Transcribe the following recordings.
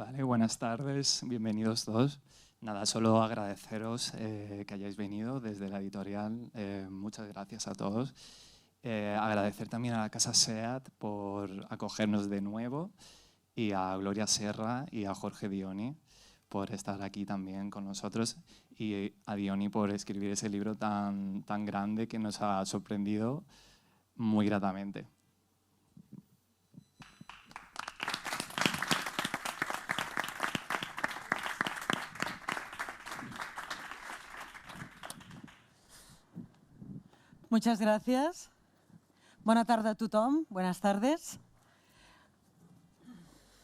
Vale, buenas tardes, bienvenidos todos. Nada, solo agradeceros que hayáis venido desde la editorial. Muchas gracias a todos. Agradecer también a la Casa SEAT por acogernos de nuevo y a Gloria Serra y a Jorge Dioni por estar aquí también con nosotros y a Dioni por escribir ese libro tan grande que nos ha sorprendido muy gratamente. Muchas gracias. Bona tarda a tothom. Buenas tardes.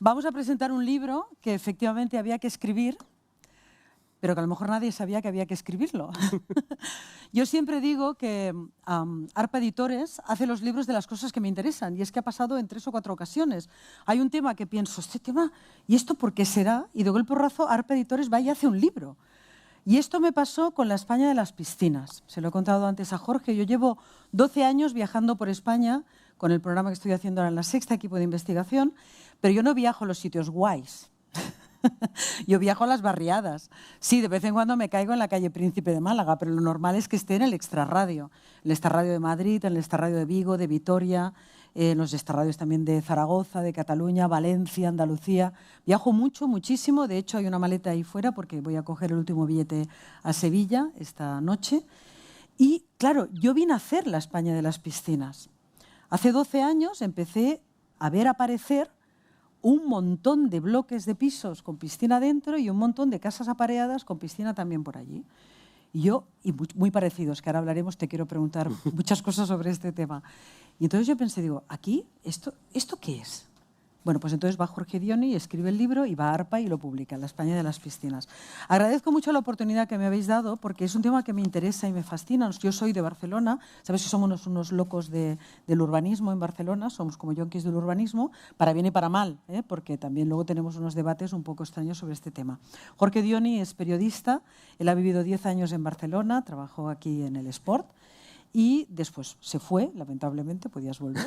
Vamos a presentar un libro que efectivamente había que escribir, pero que a lo mejor nadie sabía que había que escribirlo. Yo siempre digo que ARPA Editores hace los libros de las cosas que me interesan, y es que ha pasado en 3 o 4 ocasiones. Hay un tema que pienso, este tema, ¿y esto por qué será? Y de golpe porrazo, ARPA Editores va y hace un libro. Y esto me pasó con la España de las piscinas. Se lo he contado antes a Jorge. Yo llevo 12 años viajando por España con el programa que estoy haciendo ahora en La Sexta, equipo de investigación, pero yo no viajo a los sitios guays. Yo viajo a las barriadas. Sí, de vez en cuando me caigo en la calle Príncipe de Málaga, pero lo normal es que esté en el Extrarradio. El Extrarradio de Madrid, en el Extrarradio de Vigo, de Vitoria, en los extrarradios también de Zaragoza, de Cataluña, Valencia, Andalucía. Viajo mucho, muchísimo. De hecho, hay una maleta ahí fuera porque voy a coger el último billete a Sevilla esta noche. Y, claro, yo vine a hacer la España de las piscinas. Hace 12 años empecé a ver aparecer un montón de bloques de pisos con piscina dentro y un montón de casas apareadas con piscina también por allí. Y muy parecidos, que ahora hablaremos, te quiero preguntar muchas cosas sobre este tema. Y entonces yo pensé, digo, ¿aquí? ¿Esto qué es? Bueno, pues entonces va Jorge Dioni y escribe el libro y va a ARPA y lo publica, La España de las piscinas. Agradezco mucho la oportunidad que me habéis dado porque es un tema que me interesa y me fascina. Yo soy de Barcelona, sabes que somos unos locos del urbanismo en Barcelona, somos como yonkis del urbanismo, para bien y para mal, porque también luego tenemos unos debates un poco extraños sobre este tema. Jorge Dioni es periodista, él ha vivido 10 años en Barcelona, trabajó aquí en el Sport y después se fue, lamentablemente, podías volver.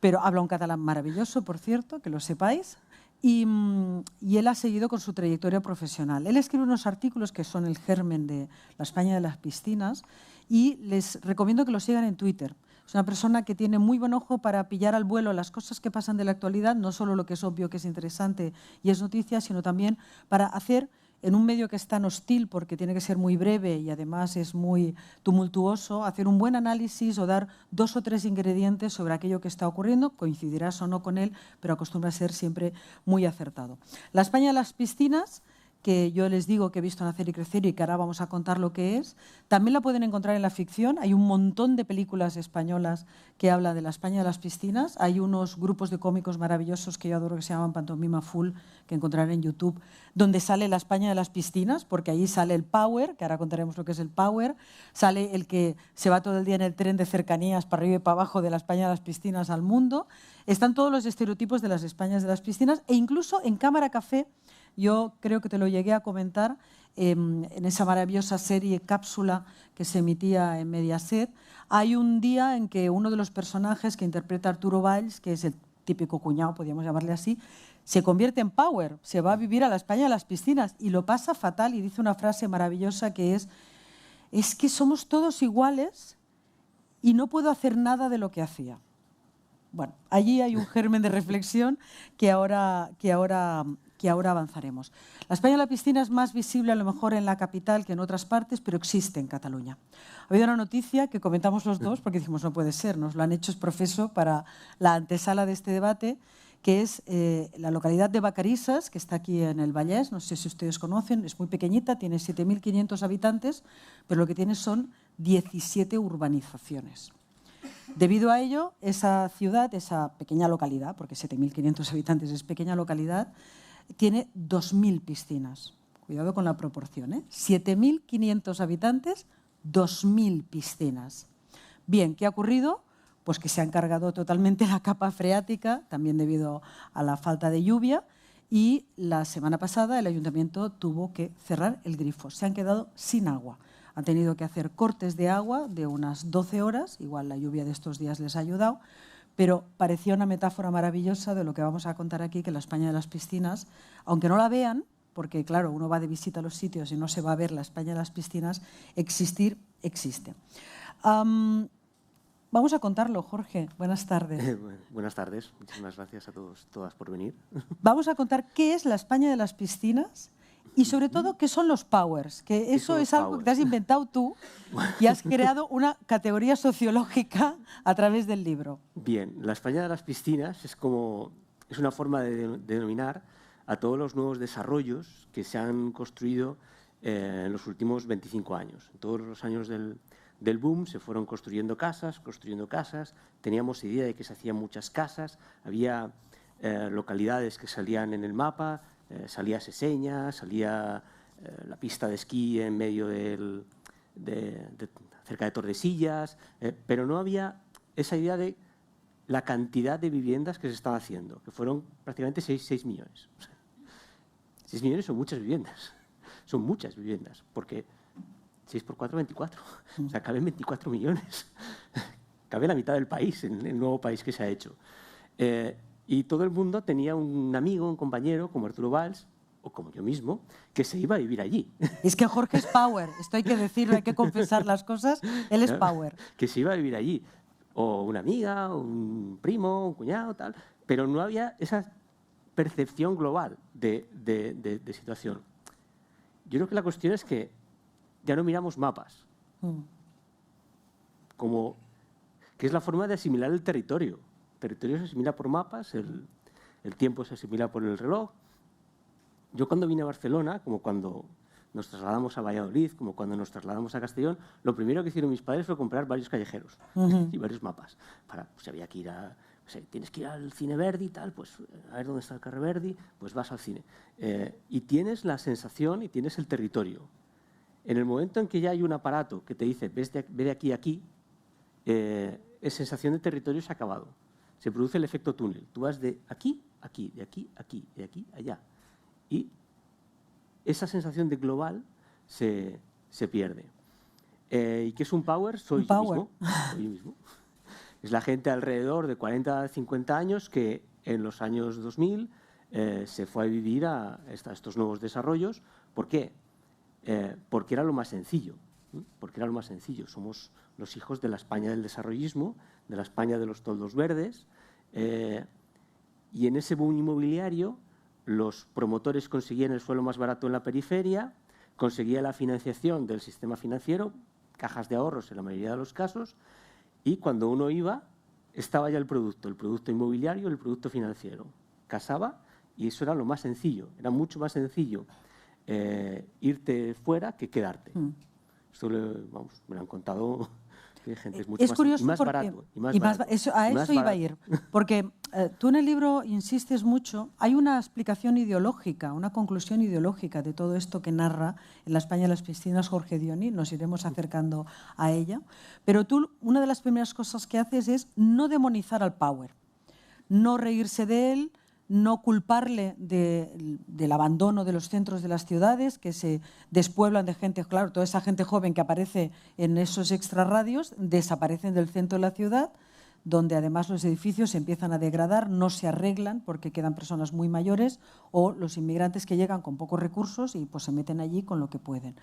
Pero habla un catalán maravilloso, por cierto, que lo sepáis, y él ha seguido con su trayectoria profesional. Él escribe unos artículos que son el germen de la España de las piscinas y les recomiendo que lo sigan en Twitter. Es una persona que tiene muy buen ojo para pillar al vuelo las cosas que pasan de la actualidad, no solo lo que es obvio, que es interesante y es noticia, sino también para hacer, en un medio que es tan hostil porque tiene que ser muy breve y además es muy tumultuoso, hacer un buen análisis o dar 2 o 3 ingredientes sobre aquello que está ocurriendo, coincidirás o no con él, pero acostumbra a ser siempre muy acertado. La España de las piscinas, que yo les digo que he visto nacer y crecer y que ahora vamos a contar lo que es, también la pueden encontrar en la ficción. Hay un montón de películas españolas que hablan de la España de las piscinas. Hay unos grupos de cómicos maravillosos que yo adoro que se llaman Pantomima Full, que encontrarán en YouTube, donde sale la España de las piscinas, porque allí sale el Power, que ahora contaremos lo que es el Power, sale el que se va todo el día en el tren de cercanías para arriba y para abajo de la España de las piscinas al mundo. Están todos los estereotipos de las Españas de las piscinas e incluso en Cámara Café. Yo creo que te lo llegué a comentar en esa maravillosa serie Cápsula que se emitía en Mediaset. Hay un día en que uno de los personajes que interpreta Arturo Valls, que es el típico cuñado, podríamos llamarle así, se convierte en Power, se va a vivir a la España de las piscinas y lo pasa fatal y dice una frase maravillosa que es que somos todos iguales y no puedo hacer nada de lo que hacía. Bueno, allí hay un germen de reflexión que ahora avanzaremos. La España de la piscina es más visible a lo mejor en la capital que en otras partes, pero existe en Cataluña. Ha habido una noticia que comentamos los dos porque dijimos no puede ser, nos lo han hecho exprofeso para la antesala de este debate, que es la localidad de Vacarisses, que está aquí en el Vallès, no sé si ustedes conocen, es muy pequeñita, tiene 7.500 habitantes, pero lo que tiene son 17 urbanizaciones. Debido a ello, esa ciudad, esa pequeña localidad, porque 7.500 habitantes es pequeña localidad, tiene 2.000 piscinas. Cuidado con la proporción, 7.500 habitantes, 2.000 piscinas. Bien, ¿qué ha ocurrido? Pues que se ha encargado totalmente la capa freática, también debido a la falta de lluvia, y la semana pasada el ayuntamiento tuvo que cerrar el grifo. Se han quedado sin agua. Han tenido que hacer cortes de agua de unas 12 horas, igual la lluvia de estos días les ha ayudado, pero parecía una metáfora maravillosa de lo que vamos a contar aquí, que la España de las piscinas, aunque no la vean, porque claro, uno va de visita a los sitios y no se va a ver la España de las piscinas, existir existe. Vamos a contarlo, Jorge. Buenas tardes. Buenas tardes. Muchísimas gracias a todas por venir. Vamos a contar qué es la España de las piscinas y sobre todo qué son los powers, que eso es algo que te has inventado tú y has creado una categoría sociológica a través del libro. Bien, la España de las piscinas es una forma de denominar a todos los nuevos desarrollos que se han construido en los últimos 25 años. En todos los años del boom se fueron construyendo casas. Teníamos idea de que se hacían muchas casas, había localidades que salían en el mapa, salía Seseña, salía la pista de esquí en medio cerca de Tordesillas, pero no había esa idea de la cantidad de viviendas que se estaban haciendo, que fueron prácticamente 6 millones. O sea, 6 millones son muchas viviendas, porque 6 por 4, 24. O sea, caben 24 millones. Cabe la mitad del país, en el nuevo país que se ha hecho. Y todo el mundo tenía un amigo, un compañero, como Arturo Valls, o como yo mismo, que se iba a vivir allí. Es que Jorge es power, esto hay que decirlo, hay que confesar las cosas, él es power. Que se iba a vivir allí. O una amiga, un primo, un cuñado, tal. Pero no había esa percepción global de situación. Yo creo que la cuestión es que ya no miramos mapas, que es la forma de asimilar el territorio. El territorio se asimila por mapas, el tiempo se asimila por el reloj. Yo cuando vine a Barcelona, como cuando nos trasladamos a Valladolid, como cuando nos trasladamos a Castellón, lo primero que hicieron mis padres fue comprar varios callejeros y varios mapas. Si había que ir tienes que ir al cine Verdi y tal, pues a ver dónde está el carrer Verdi, pues vas al cine. Y tienes la sensación y tienes el territorio. En el momento en que ya hay un aparato que te dice ve de aquí a aquí, la sensación de territorio se ha acabado. Se produce el efecto túnel. Tú vas de aquí a aquí, de aquí a aquí, de aquí a allá. Y esa sensación de global se pierde. ¿Y qué es un power? Soy yo mismo. Es la gente alrededor de 40 a 50 años que en los años 2000 se fue a vivir a estos nuevos desarrollos. ¿Por qué? Porque era lo más sencillo. Somos los hijos de la España del desarrollismo, de la España de los toldos verdes, y en ese boom inmobiliario los promotores conseguían el suelo más barato en la periferia, conseguían la financiación del sistema financiero, cajas de ahorros en la mayoría de los casos, y cuando uno iba estaba ya el producto inmobiliario, el producto financiero. Casaba y eso era lo más sencillo, era mucho más sencillo irte fuera que quedarte. Esto me lo han contado gente, es mucho es curioso más porque, barato. A eso iba a ir, porque tú en el libro insistes mucho, hay una explicación ideológica, una conclusión ideológica de todo esto que narra en la España de las piscinas Jorge Dioni, nos iremos acercando a ella, pero tú una de las primeras cosas que haces es no demonizar al power, no reírse de él, no culparle del abandono de los centros de las ciudades, que se despueblan de gente, claro, toda esa gente joven que aparece en esos extrarradios, desaparecen del centro de la ciudad, donde además los edificios se empiezan a degradar, no se arreglan porque quedan personas muy mayores o los inmigrantes que llegan con pocos recursos y pues se meten allí con lo que pueden.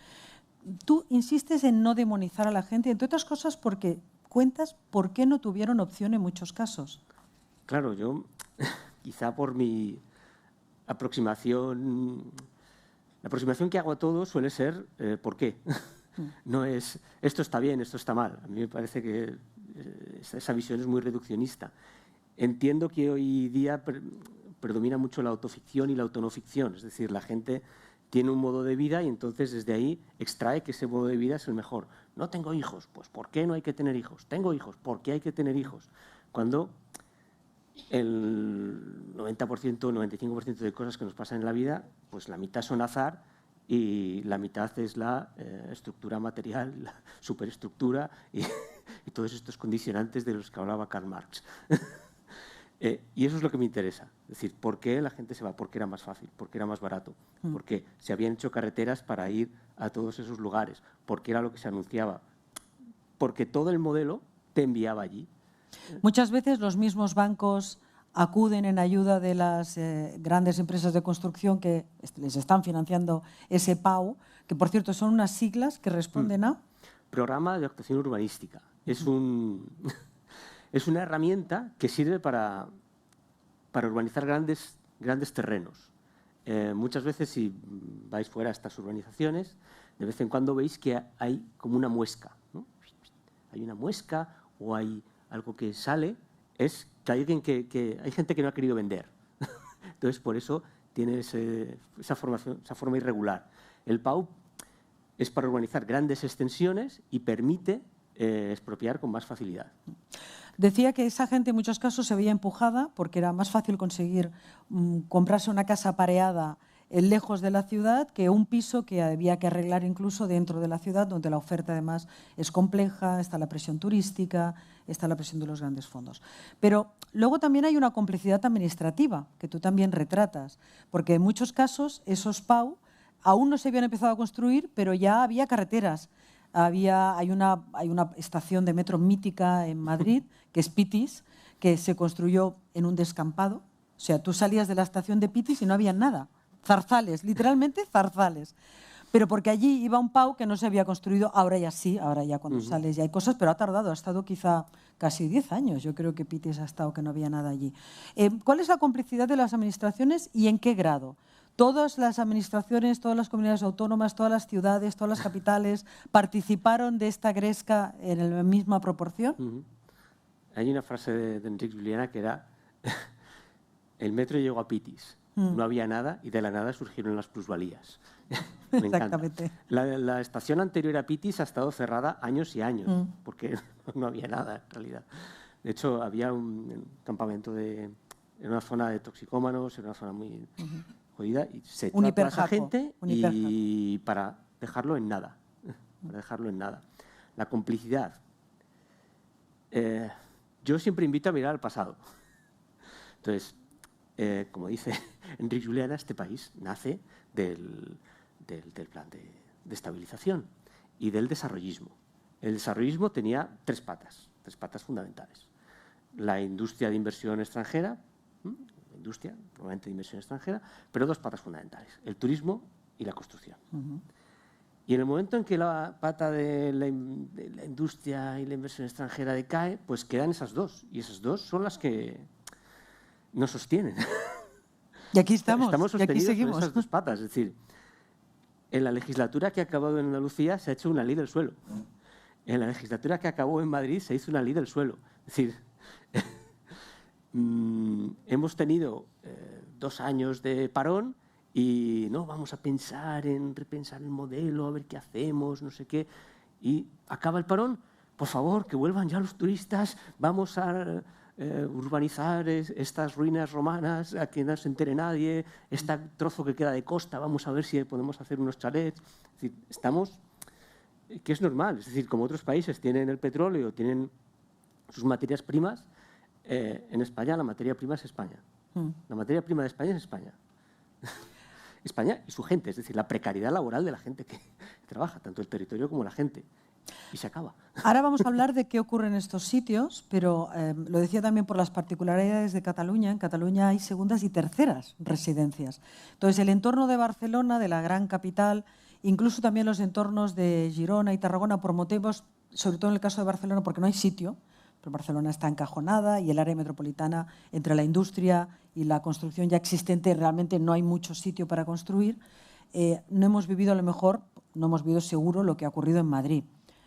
Tú insistes en no demonizar a la gente, entre otras cosas porque cuentas por qué no tuvieron opción en muchos casos. Claro, yo... Quizá por mi aproximación, la aproximación que hago a todo suele ser ¿por qué? No es esto está bien, esto está mal. A mí me parece que esa visión es muy reduccionista. Entiendo que hoy día predomina mucho la autoficción y la autonoficción, es decir, la gente tiene un modo de vida y entonces desde ahí extrae que ese modo de vida es el mejor. No tengo hijos, pues ¿por qué no hay que tener hijos? Tengo hijos, ¿por qué hay que tener hijos? Cuando el 90%, el 95% de cosas que nos pasan en la vida, pues la mitad son azar y la mitad es la estructura material, la superestructura y todos estos condicionantes de los que hablaba Karl Marx. Y eso es lo que me interesa. Es decir, ¿por qué la gente se va? Porque era más fácil, porque era más barato, porque se habían hecho carreteras para ir a todos esos lugares, porque era lo que se anunciaba, porque todo el modelo te enviaba allí. Muchas veces los mismos bancos acuden en ayuda de las grandes empresas de construcción que les están financiando ese PAU, que por cierto son unas siglas que responden a... Programa de Actuación Urbanística. Es una herramienta que sirve para urbanizar grandes terrenos. Muchas veces, si vais fuera a estas urbanizaciones, de vez en cuando veis que hay como una muesca, ¿no? Hay una muesca o hay algo que sale, es que hay gente que no ha querido vender. Entonces, por eso tiene esa forma irregular. El PAU es para urbanizar grandes extensiones y permite expropiar con más facilidad. Decía que esa gente en muchos casos se veía empujada porque era más fácil conseguir comprarse una casa pareada lejos de la ciudad que un piso que había que arreglar incluso dentro de la ciudad, donde la oferta además es compleja, está la presión turística, está la presión de los grandes fondos. Pero luego también hay una complicidad administrativa que tú también retratas, porque en muchos casos esos PAU aún no se habían empezado a construir, pero ya había carreteras. Hay una estación de metro mítica en Madrid, que es Pitis, que se construyó en un descampado. O sea, tú salías de la estación de Pitis y no había nada. Zarzales, literalmente zarzales. Pero porque allí iba un PAU que no se había construido, ahora ya sí, ahora ya cuando sales ya hay cosas, pero ha tardado, ha estado quizá casi 10 años. Yo creo que Pitis ha estado que no había nada allí. ¿Cuál es la complicidad de las administraciones y en qué grado? Todas las administraciones, todas las comunidades autónomas, todas las ciudades, todas las capitales participaron de esta gresca en la misma proporción. Hay una frase de Enric Juliana que era el metro llegó a Pitis, no había nada y de la nada surgieron las plusvalías. Me Exactamente. La estación anterior a Pitis ha estado cerrada años y años porque no había nada en realidad. De hecho, había un campamento en una zona de toxicómanos, en una zona muy... jodida, y se echó a toda esa gente y para dejarlo en nada. La complicidad. Yo siempre invito a mirar al pasado. Entonces, como dice Enric Juliana, este país nace del plan de estabilización y del desarrollismo. El desarrollismo tenía tres patas fundamentales. La industria de inversión extranjera, normalmente de inversión extranjera, pero dos patas fundamentales, el turismo y la construcción. Y en el momento en que la pata de la industria y la inversión extranjera decae, pues quedan esas dos, y esas dos son las que nos sostienen. Y aquí estamos sostenidos y aquí seguimos. por esas dos patas. Es decir, en la legislatura que ha acabado en Andalucía se ha hecho una ley del suelo. En la legislatura que acabó en Madrid se hizo una ley del suelo. Es decir, hemos tenido 2 años de parón y no vamos a repensar el modelo, a ver qué hacemos, no sé qué. Y acaba el parón, por favor, que vuelvan ya los turistas, vamos a urbanizar estas ruinas romanas, a que no se entere nadie, este trozo que queda de costa, vamos a ver si podemos hacer unos chalets. Es decir, estamos, que es normal, es decir, como otros países tienen el petróleo, tienen sus materias primas, en España la materia prima es España. La materia prima de España es España. España y su gente, es decir, la precariedad laboral de la gente que trabaja, tanto el territorio como la gente. Y se acaba. Ahora vamos a hablar de qué ocurre en estos sitios, pero lo decía también por las particularidades de Cataluña. En Cataluña hay segundas y terceras residencias. Entonces, el entorno de Barcelona, de la gran capital, incluso también los entornos de Girona y Tarragona, por motivos, sobre todo en el caso de Barcelona, porque no hay sitio, pero Barcelona está encajonada y el área metropolitana, entre la industria y la construcción ya existente, realmente no hay mucho sitio para construir. No hemos vivido a lo mejor, no hemos vivido seguro lo que ha ocurrido en Madrid.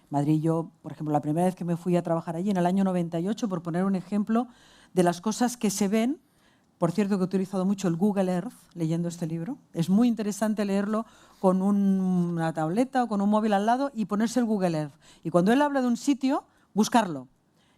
Madrid, yo, por ejemplo, la primera vez que me fui a trabajar allí, en el año 98, por poner un ejemplo de las cosas que se ven, por cierto que he utilizado mucho el Google Earth leyendo este libro, es muy interesante leerlo con una tableta o con un móvil al lado y ponerse el Google Earth. Y cuando él habla de un sitio, buscarlo.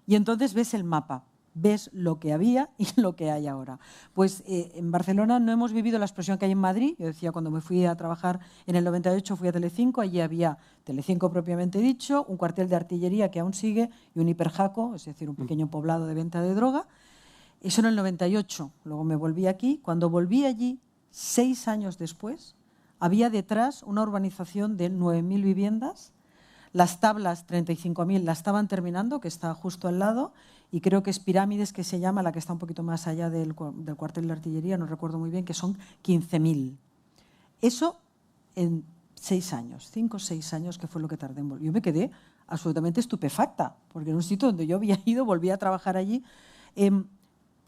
Y entonces ves el mapa, ves lo que había y lo que hay ahora. Pues en Barcelona no hemos vivido la explosión que hay en Madrid. Yo decía, cuando me fui a trabajar en el 98 fui a Telecinco, allí había Telecinco propiamente dicho, un cuartel de artillería que aún sigue y un hiperjaco, es decir, un pequeño poblado de venta de droga. Eso en el 98. Luego me volví aquí. Cuando volví allí, 6 años después, había detrás una urbanización de 9.000 viviendas. Las tablas, 35.000, la estaban terminando, que está justo al lado, y creo que es Pirámides, que se llama, la que está un poquito más allá del cuartel de artillería, no recuerdo muy bien, que son 15.000. Eso en 6 años, 5 o 6 años, que fue lo que tardé en volver. Yo me quedé absolutamente estupefacta, porque en un sitio donde yo había ido, volví a trabajar allí.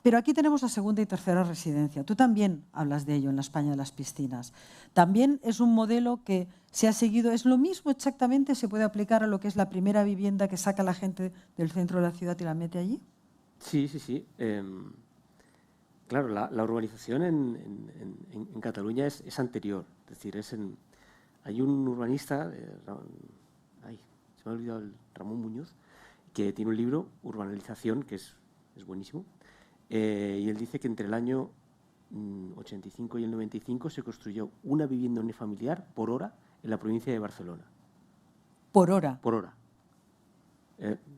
Pero aquí tenemos la segunda y tercera residencia. Tú también hablas de ello en la España de las piscinas. También es un modelo que se ha seguido, es lo mismo exactamente, se puede aplicar a lo que es la primera vivienda que saca la gente del centro de la ciudad y la mete allí. Sí, sí, sí. Claro, la urbanización en Cataluña es anterior. Es decir, hay un urbanista, se me ha olvidado, Ramón Muñoz, que tiene un libro, Urbanización, que es buenísimo. Y él dice que entre el año 85 y el 95 se construyó una vivienda unifamiliar por hora en la provincia de Barcelona. ¿Por hora? Por hora.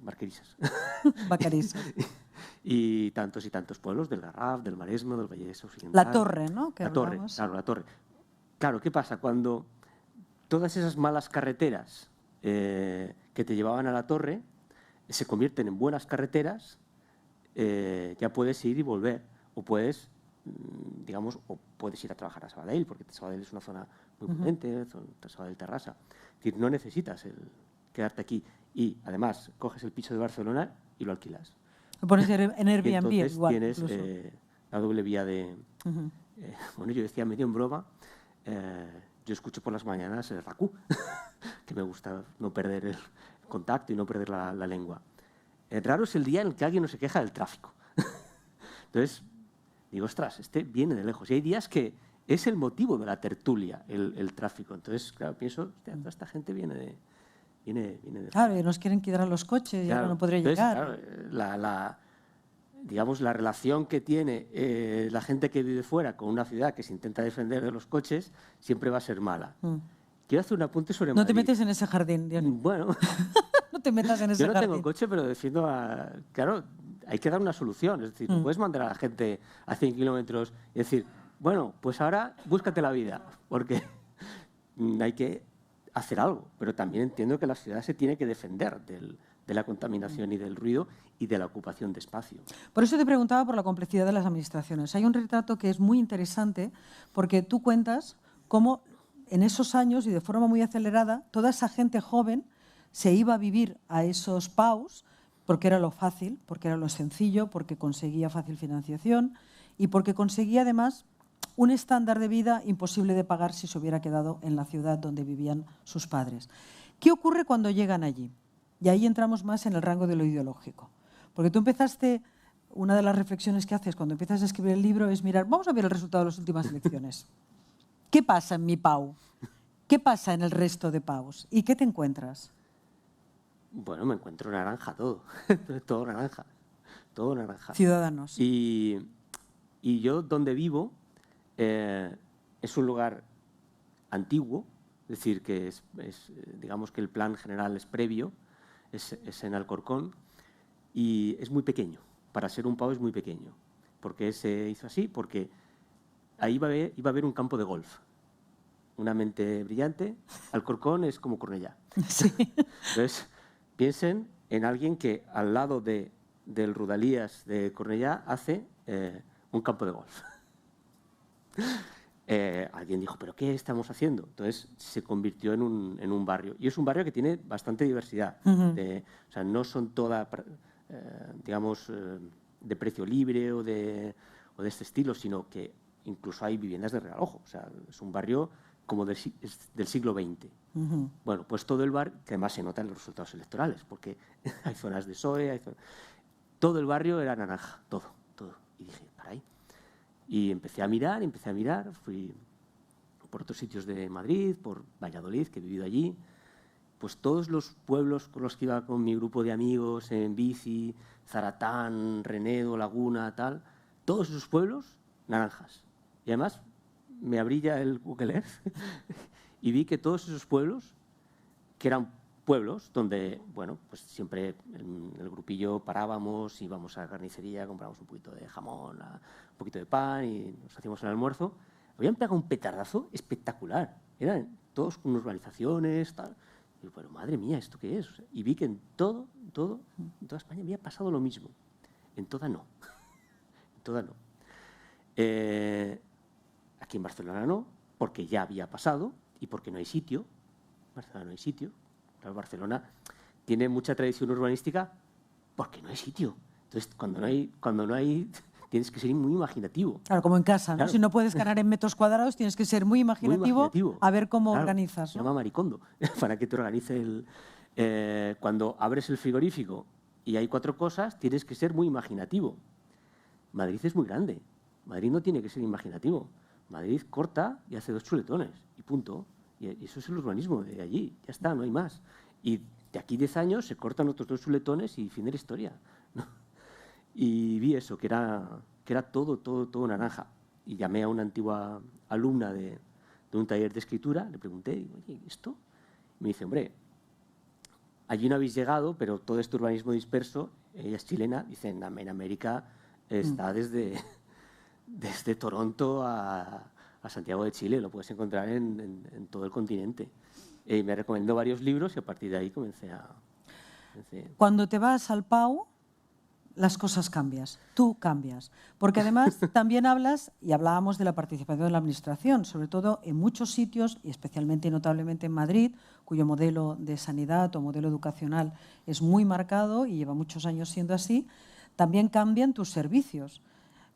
Barquerisas. Barquerisas. Y tantos pueblos del Garraf, del Maresme, del Vallès Occidental. La Torre, ¿no? La Torre, claro, la Torre. Claro, ¿qué pasa? Cuando todas esas malas carreteras que te llevaban a la Torre se convierten en buenas carreteras, ya puedes ir y volver, o puedes, digamos, o puedes ir a trabajar a Sabadell, porque Sabadell es una zona muy potente, Sabadell-Terrassa. Es decir, no necesitas quedarte aquí y, además, coges el piso de Barcelona y lo alquilas. Lo pones en Airbnb. Y entonces igual, tienes la doble vía de... bueno, yo decía medio en broma, yo escucho por las mañanas el RACU, que me gusta no perder el contacto y no perder la lengua. Raro es el día en el que alguien no se queja del tráfico. Entonces, digo, ostras, este viene de lejos. Y hay días que es el motivo de la tertulia, el tráfico. Entonces, claro, pienso, hostia, toda esta gente viene de... Claro, y nos quieren quitar los coches, claro, y ahora no podré llegar. Claro, digamos, la relación que tiene la gente que vive fuera con una ciudad que se intenta defender de los coches siempre va a ser mala. Quiero hacer un apunte sobre Madrid. No te metes en ese jardín, Diony. Bueno... No te metas en ese jardín. Yo no jardín. tengo coche, pero defiendo a... Claro, hay que dar una solución. Es decir, no puedes mandar a la gente a 100 kilómetros y decir, bueno, pues ahora búscate la vida, porque hay que hacer algo. Pero también entiendo que la ciudad se tiene que defender de la contaminación y del ruido y de la ocupación de espacio. Por eso te preguntaba por la complejidad de las administraciones. Hay un retrato que es muy interesante porque tú cuentas cómo en esos años y de forma muy acelerada toda esa gente joven se iba a vivir a esos PAUs porque era lo fácil, porque era lo sencillo, porque conseguía fácil financiación y porque conseguía además un estándar de vida imposible de pagar si se hubiera quedado en la ciudad donde vivían sus padres. ¿Qué ocurre cuando llegan allí? Y ahí entramos más en el rango de lo ideológico. Porque tú empezaste, una de las reflexiones que haces cuando empiezas a escribir el libro es mirar, vamos a ver el resultado de las últimas elecciones. ¿Qué pasa en mi PAU? ¿Qué pasa en el resto de PAUs? ¿Y qué te encuentras? Bueno, me encuentro naranja todo. Todo naranja. Todo naranja. Ciudadanos. Y yo donde vivo es un lugar antiguo, es decir, que digamos que el plan general es previo, es en Alcorcón y es muy pequeño. Para ser un PAU es muy pequeño. ¿Por qué se hizo así? Porque ahí iba a haber un campo de golf. Una mente brillante. Alcorcón es como Cornellá. Sí. Entonces, piensen en alguien que al lado del Rodalies de Cornellá hace un campo de golf. Alguien dijo, ¿pero qué estamos haciendo? Entonces se convirtió en un barrio. Y es un barrio que tiene bastante diversidad. O sea, no son todas, digamos, de precio libre o de este estilo, sino que incluso hay viviendas de real ojo. O sea, es un barrio como del siglo XX. Bueno, pues todo el barrio, que además se nota en los resultados electorales, porque hay zonas de PSOE, todo el barrio era naranja, todo. Y dije, para ahí. Y empecé a mirar, fui por otros sitios de Madrid, por Valladolid, que he vivido allí, pues todos los pueblos con los que iba con mi grupo de amigos en bici, Zaratán, Renedo, Laguna, tal, todos esos pueblos, naranjas. Y además me abrí ya el Google Earth y vi que todos esos pueblos, que eran pueblos donde, bueno, pues siempre en el grupillo parábamos, íbamos a la carnicería, comprábamos un poquito de jamón, un poquito de pan y nos hacíamos el almuerzo, habían pegado un petardazo espectacular. Eran todos con urbanizaciones, tal. Y bueno, madre mía, ¿esto qué es? Y vi que en toda España había pasado lo mismo. En toda no. En toda no. Aquí en Barcelona no, porque ya había pasado y porque no hay sitio. En Barcelona no hay sitio. Claro, Barcelona tiene mucha tradición urbanística porque no hay sitio. Entonces, cuando no hay tienes que ser muy imaginativo. Claro, como en casa, ¿no? Claro. Si no puedes ganar en metros cuadrados, tienes que ser muy imaginativo, a ver cómo claro, organizas, se ¿no? llama maricondo, para que te organice cuando abres el frigorífico y hay 4 cosas, tienes que ser muy imaginativo. Madrid es muy grande. Madrid no tiene que ser imaginativo. Madrid corta y hace 2 chuletones y punto. Y eso es el urbanismo de allí. Ya está, no hay más. Y de aquí 10 años se cortan otros 2 chuletones y fin de la historia, ¿no? Y vi eso, que era todo naranja. Y llamé a una antigua alumna de un taller de escritura, le pregunté, oye, ¿esto? Y me dice, hombre, allí no habéis llegado, pero todo este urbanismo disperso, ella es chilena, dice, en América está desde Toronto a Santiago de Chile, lo puedes encontrar en todo el continente. Y me recomendó varios libros y a partir de ahí comencé. Cuando te vas al Pau, las cosas cambias, tú cambias. Porque además también hablas, y hablábamos de la participación de la Administración, sobre todo en muchos sitios, y especialmente y notablemente en Madrid, cuyo modelo de sanidad o modelo educacional es muy marcado y lleva muchos años siendo así, también cambian tus servicios.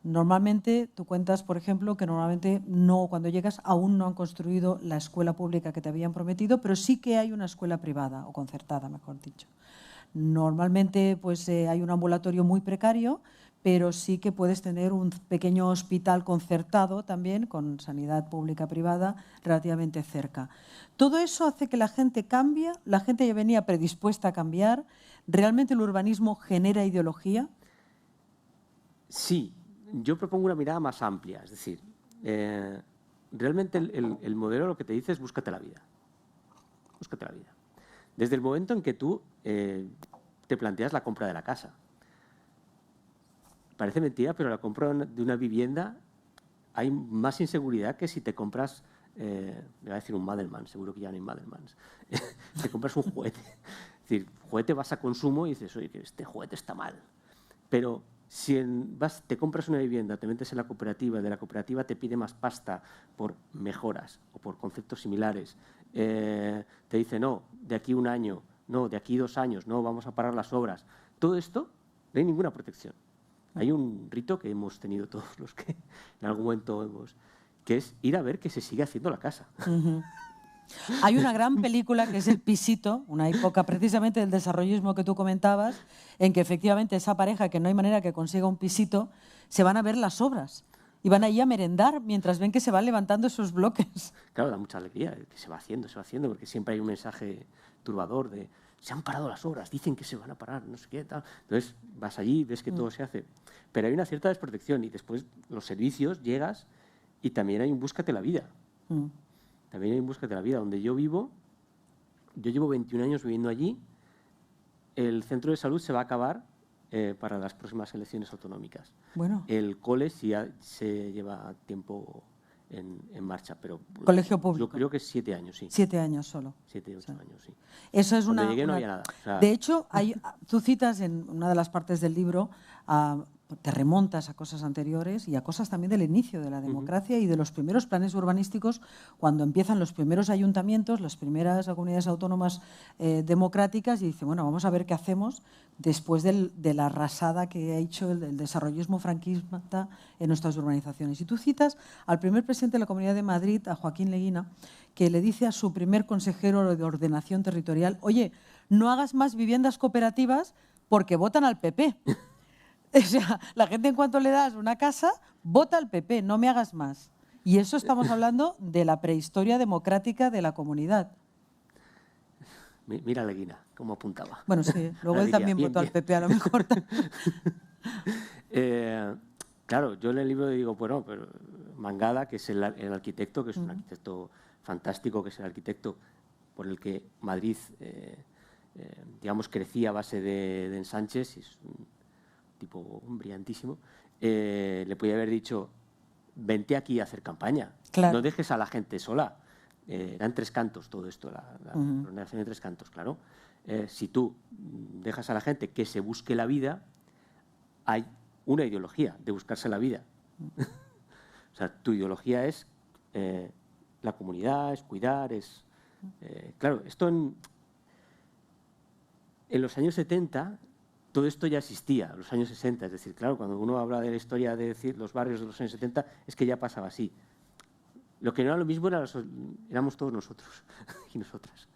Normalmente, tú cuentas, por ejemplo, que normalmente cuando llegas aún no han construido la escuela pública que te habían prometido, pero sí que hay una escuela privada, o concertada, mejor dicho. Normalmente pues, hay un ambulatorio muy precario, pero sí que puedes tener un pequeño hospital concertado también, con sanidad pública privada, relativamente cerca. Todo eso hace que la gente cambie, la gente ya venía predispuesta a cambiar. ¿Realmente el urbanismo genera ideología? Sí, yo propongo una mirada más amplia, es decir, realmente el modelo lo que te dice es búscate la vida. Búscate la vida. Desde el momento en que tú te planteas la compra de la casa. Parece mentira, pero la compra de una vivienda hay más inseguridad que si te compras, me voy a decir un Madelman, seguro que ya no hay Madelmans. Te compras un juguete. Es decir, juguete vas a consumo y dices, oye, que este juguete está mal. Pero si te compras una vivienda, te metes en la cooperativa, de la cooperativa te pide más pasta por mejoras o por conceptos similares, te dice, no, de aquí 1 año, no, de aquí 2 años, no, vamos a parar las obras. Todo esto, no hay ninguna protección. Hay un rito que hemos tenido todos los que en algún momento que es ir a ver que se sigue haciendo la casa. Uh-huh. Hay una gran película que es El Pisito, una época precisamente del desarrollismo que tú comentabas, en que efectivamente esa pareja que no hay manera que consiga un pisito, se van a ver las obras y van ahí a merendar mientras ven que se van levantando esos bloques. Claro, da mucha alegría que se va haciendo, porque siempre hay un mensaje turbador de se han parado las obras, dicen que se van a parar, no sé qué, tal. Entonces vas allí, ves que todo se hace. Pero hay una cierta desprotección y después los servicios llegas y también hay un búscate la vida. También hay un búscate la vida. Donde yo vivo, yo llevo 21 años viviendo allí, el centro de salud se va a acabar para las próximas elecciones autonómicas. Bueno. El cole sí se lleva tiempo en marcha, pero colegio público. Yo creo que 7 años, sí. 7 años solo. 7, 8 años, sí. Eso es Cuando llegué no había nada. O sea, de hecho, tú citas en una de las partes del libro, te remontas a cosas anteriores y a cosas también del inicio de la democracia y de los primeros planes urbanísticos, cuando empiezan los primeros ayuntamientos, las primeras comunidades autónomas democráticas, y dice, bueno, vamos a ver qué hacemos después de la arrasada que ha hecho el desarrollismo franquista en nuestras urbanizaciones. Y tú citas al primer presidente de la Comunidad de Madrid, a Joaquín Leguina, que le dice a su primer consejero de ordenación territorial, oye, no hagas más viviendas cooperativas porque votan al PP. O sea, la gente en cuanto le das una casa, vota al PP, no me hagas más. Y eso estamos hablando de la prehistoria democrática de la comunidad. Mira Leguina, cómo apuntaba. Bueno, sí, luego él también votó al PP, a lo mejor. Claro, yo en el libro digo, bueno, pero Mangada, que es el arquitecto, que es un arquitecto fantástico, que es el arquitecto por el que Madrid, digamos, crecía a base de ensanches, y es un tipo brillantísimo, le podía haber dicho, vente aquí a hacer campaña, claro. No dejes a la gente sola. Eran 3 cantos todo esto, la ordenación de 3 cantos, claro. Si tú dejas a la gente que se busque la vida, hay una ideología de buscarse la vida. O sea, tu ideología es la comunidad, es cuidar, es... claro, esto en los años 70, todo esto ya existía, en los años 60. Es decir, claro, cuando uno habla de la historia de decir los barrios de los años 70, es que ya pasaba así. Lo que no era lo mismo éramos todos nosotros y nosotras.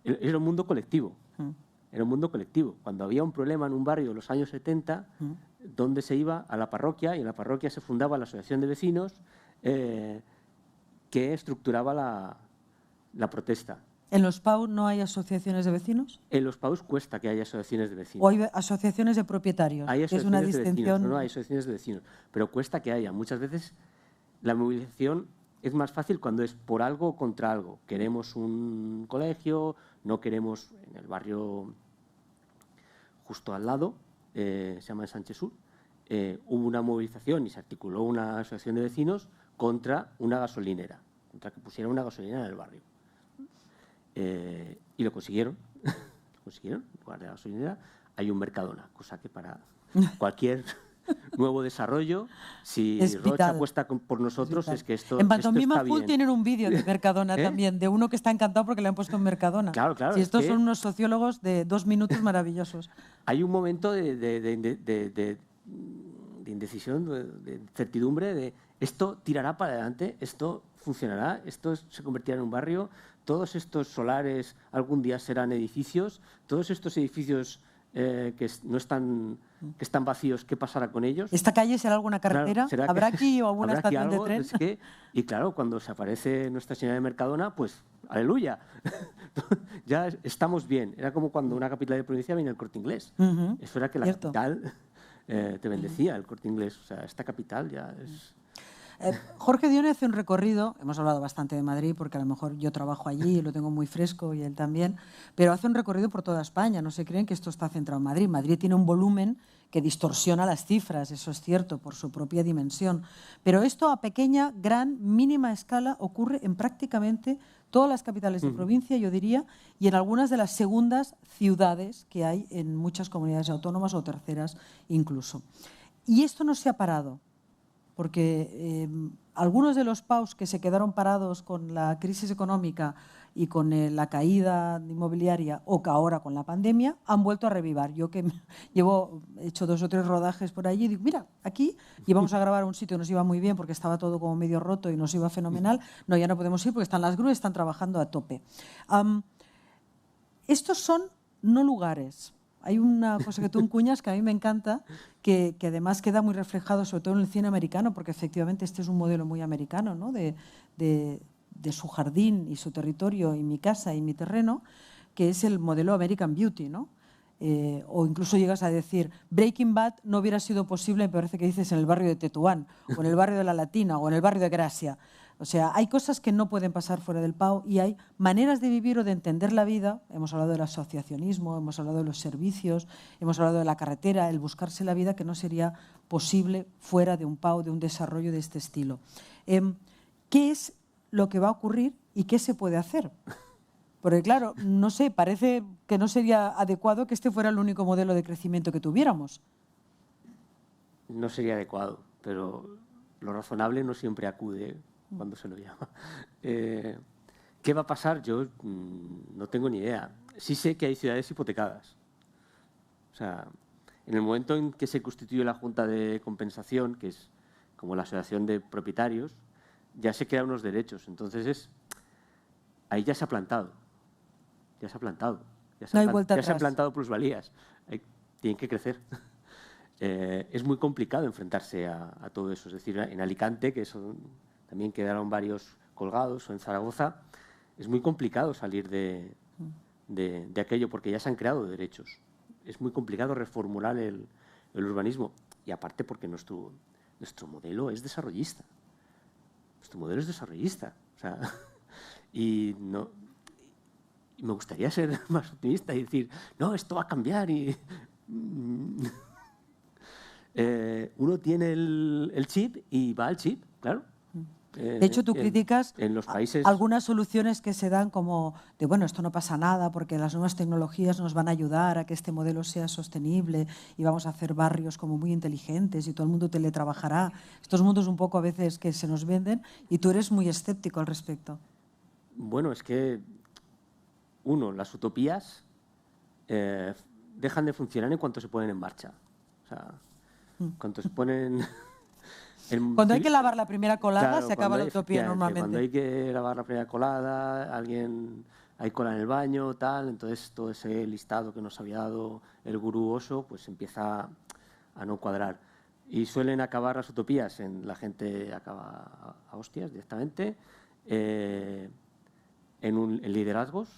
Era un mundo colectivo. Era un mundo colectivo. Cuando había un problema en un barrio en los años 70, ¿dónde se iba? A la parroquia, y en la parroquia se fundaba la asociación de vecinos que estructuraba la protesta. ¿En los PAU no hay asociaciones de vecinos? En los PAUs cuesta que haya asociaciones de vecinos. ¿O hay asociaciones de propietarios? Hay Es una asociaciones de distinción. vecinos, no hay asociaciones de vecinos, pero cuesta que haya. Muchas veces la movilización es más fácil cuando es por algo o contra algo. Queremos un colegio, no queremos, en el justo al lado, se llama Sánchez Sur, hubo una movilización y se articuló una asociación de vecinos contra una gasolinera, contra que pusiera una gasolinera en el barrio. Y lo consiguieron. Lo consiguieron. En lugar de la gasolinera hay un Mercadona, cosa que para cualquier nuevo desarrollo, si Roche apuesta por nosotros, es que esto, en Pantomima está Full bien. Tienen un vídeo de Mercadona también, de uno que está encantado porque le han puesto en Mercadona. Claro, claro. Si estos son unos sociólogos de 2 minutos maravillosos. Hay un momento de indecisión, de incertidumbre, de esto tirará para adelante, esto funcionará, esto se convertirá en un barrio, todos estos solares algún día serán edificios, todos estos edificios que están vacíos, ¿qué pasará con ellos? ¿Esta calle será alguna carretera? Claro, ¿Habrá aquí alguna estación de tren? Y claro, cuando se aparece Nuestra Señora de Mercadona, pues ¡aleluya! Ya estamos bien. Era como cuando una capital de provincia viene el Corte Inglés. Eso era que la capital te bendecía, el Corte Inglés. O sea, esta capital ya es... Jorge Dione hace un recorrido, hemos hablado bastante de Madrid porque a lo mejor yo trabajo allí y lo tengo muy fresco y él también, pero hace un recorrido por toda España. No se creen que esto está centrado en Madrid. Madrid tiene un volumen que distorsiona las cifras, eso es cierto, por su propia dimensión. Pero esto a pequeña, gran, mínima escala ocurre en prácticamente todas las capitales de provincia, yo diría, y en algunas de las segundas ciudades que hay en muchas comunidades autónomas o terceras incluso. Y esto no se ha parado, porque algunos de los PAUs que se quedaron parados con la crisis económica y con la caída inmobiliaria o que ahora con la pandemia han vuelto a revivar. Yo que he hecho 2 o 3 rodajes por allí, digo, mira, aquí íbamos a grabar un sitio, nos iba muy bien porque estaba todo como medio roto y nos iba fenomenal. No, ya no podemos ir porque están las grúas, están trabajando a tope. Estos son no lugares. Hay una cosa que tú encuñas que a mí me encanta, que además queda muy reflejado sobre todo en el cine americano, porque efectivamente este es un modelo muy americano, ¿no? de su jardín y su territorio y mi casa y mi terreno, que es el modelo American Beauty, ¿no? O incluso llegas a decir, Breaking Bad no hubiera sido posible, me parece que dices, en el barrio de Tetuán, o en el barrio de La Latina, o en el barrio de Gracia. O sea, hay cosas que no pueden pasar fuera del PAU y hay maneras de vivir o de entender la vida. Hemos hablado del asociacionismo, hemos hablado de los servicios, hemos hablado de la carretera, el buscarse la vida que no sería posible fuera de un PAU, de un desarrollo de este estilo. ¿Qué es lo que va a ocurrir y qué se puede hacer? Porque claro, no sé, parece que no sería adecuado que este fuera el único modelo de crecimiento que tuviéramos. No sería adecuado, pero lo razonable no siempre acude cuando se lo llama. ¿Qué va a pasar? Yo no tengo ni idea. Sí sé que hay ciudades hipotecadas. O sea, en el momento en que se constituye la Junta de Compensación, que es como la asociación de propietarios, ya se crean unos derechos. Entonces, ahí ya se ha plantado. Ya se ha plantado. Ya se han plantado plusvalías. Tienen que crecer. Es muy complicado enfrentarse a todo eso. Es decir, en Alicante, que también quedaron varios colgados, o en Zaragoza, es muy complicado salir de aquello porque ya se han creado derechos. Es muy complicado reformular el urbanismo. Y aparte porque nuestro modelo es desarrollista. Nuestro modelo es desarrollista. O sea, y me gustaría ser más optimista y decir, no, esto va a cambiar y... uno tiene el chip y va al chip, claro. De hecho, tú criticas en los países... algunas soluciones que se dan como de, bueno, esto no pasa nada porque las nuevas tecnologías nos van a ayudar a que este modelo sea sostenible y vamos a hacer barrios como muy inteligentes y todo el mundo teletrabajará. Estos mundos un poco a veces que se nos venden y tú eres muy escéptico al respecto. Bueno, es que, las utopías dejan de funcionar en cuanto se ponen en marcha. O sea, cuando se ponen... Cuando hay que lavar la primera colada, claro, se acaba la utopía normalmente. Cuando hay que lavar la primera colada, hay cola en el baño, tal, entonces todo ese listado que nos había dado el gurú Osho, pues empieza a no cuadrar. Y suelen acabar las utopías, la gente acaba a hostias directamente, en liderazgos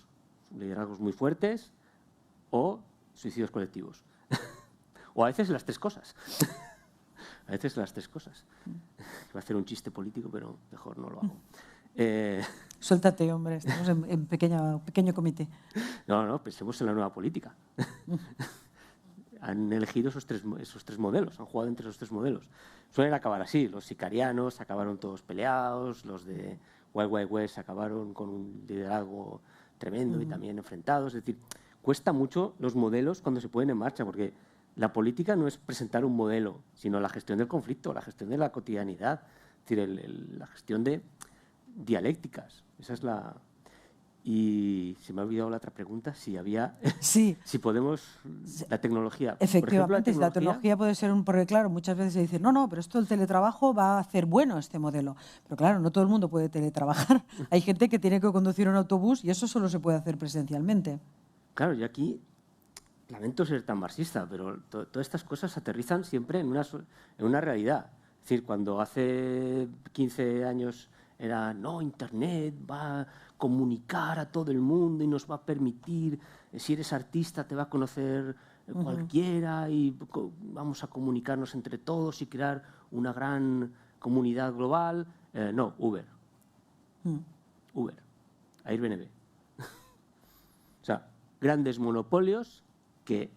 muy fuertes o suicidios colectivos. O a veces las tres cosas. A veces las tres cosas. Voy a hacer un chiste político, pero mejor no lo hago. Suéltate, hombre, estamos en pequeño comité. No, pensemos en la nueva política. Han elegido esos tres modelos, han jugado entre esos tres modelos. Suelen acabar así, los sicarianos acabaron todos peleados, los de Wild Wild West acabaron con un liderazgo tremendo y también enfrentados. Es decir, cuesta mucho los modelos cuando se ponen en marcha, porque la política no es presentar un modelo, sino la gestión del conflicto, la gestión de la cotidianidad, es decir, la gestión de dialécticas. Esa es la... Y se me ha olvidado la otra pregunta, si había... Sí. Si podemos... La tecnología. Efectivamente, por ejemplo, la tecnología puede ser porque claro, muchas veces se dice, no, pero esto del teletrabajo va a hacer bueno este modelo. Pero claro, no todo el mundo puede teletrabajar. Hay gente que tiene que conducir un autobús y eso solo se puede hacer presencialmente. Claro, y aquí... Lamento ser tan marxista, pero todas estas cosas aterrizan siempre en una realidad. Es decir, cuando hace 15 años era, no, Internet va a comunicar a todo el mundo y nos va a permitir, si eres artista te va a conocer cualquiera y vamos a comunicarnos entre todos y crear una gran comunidad global. No, Uber. Uber, Airbnb. O sea, grandes monopolios que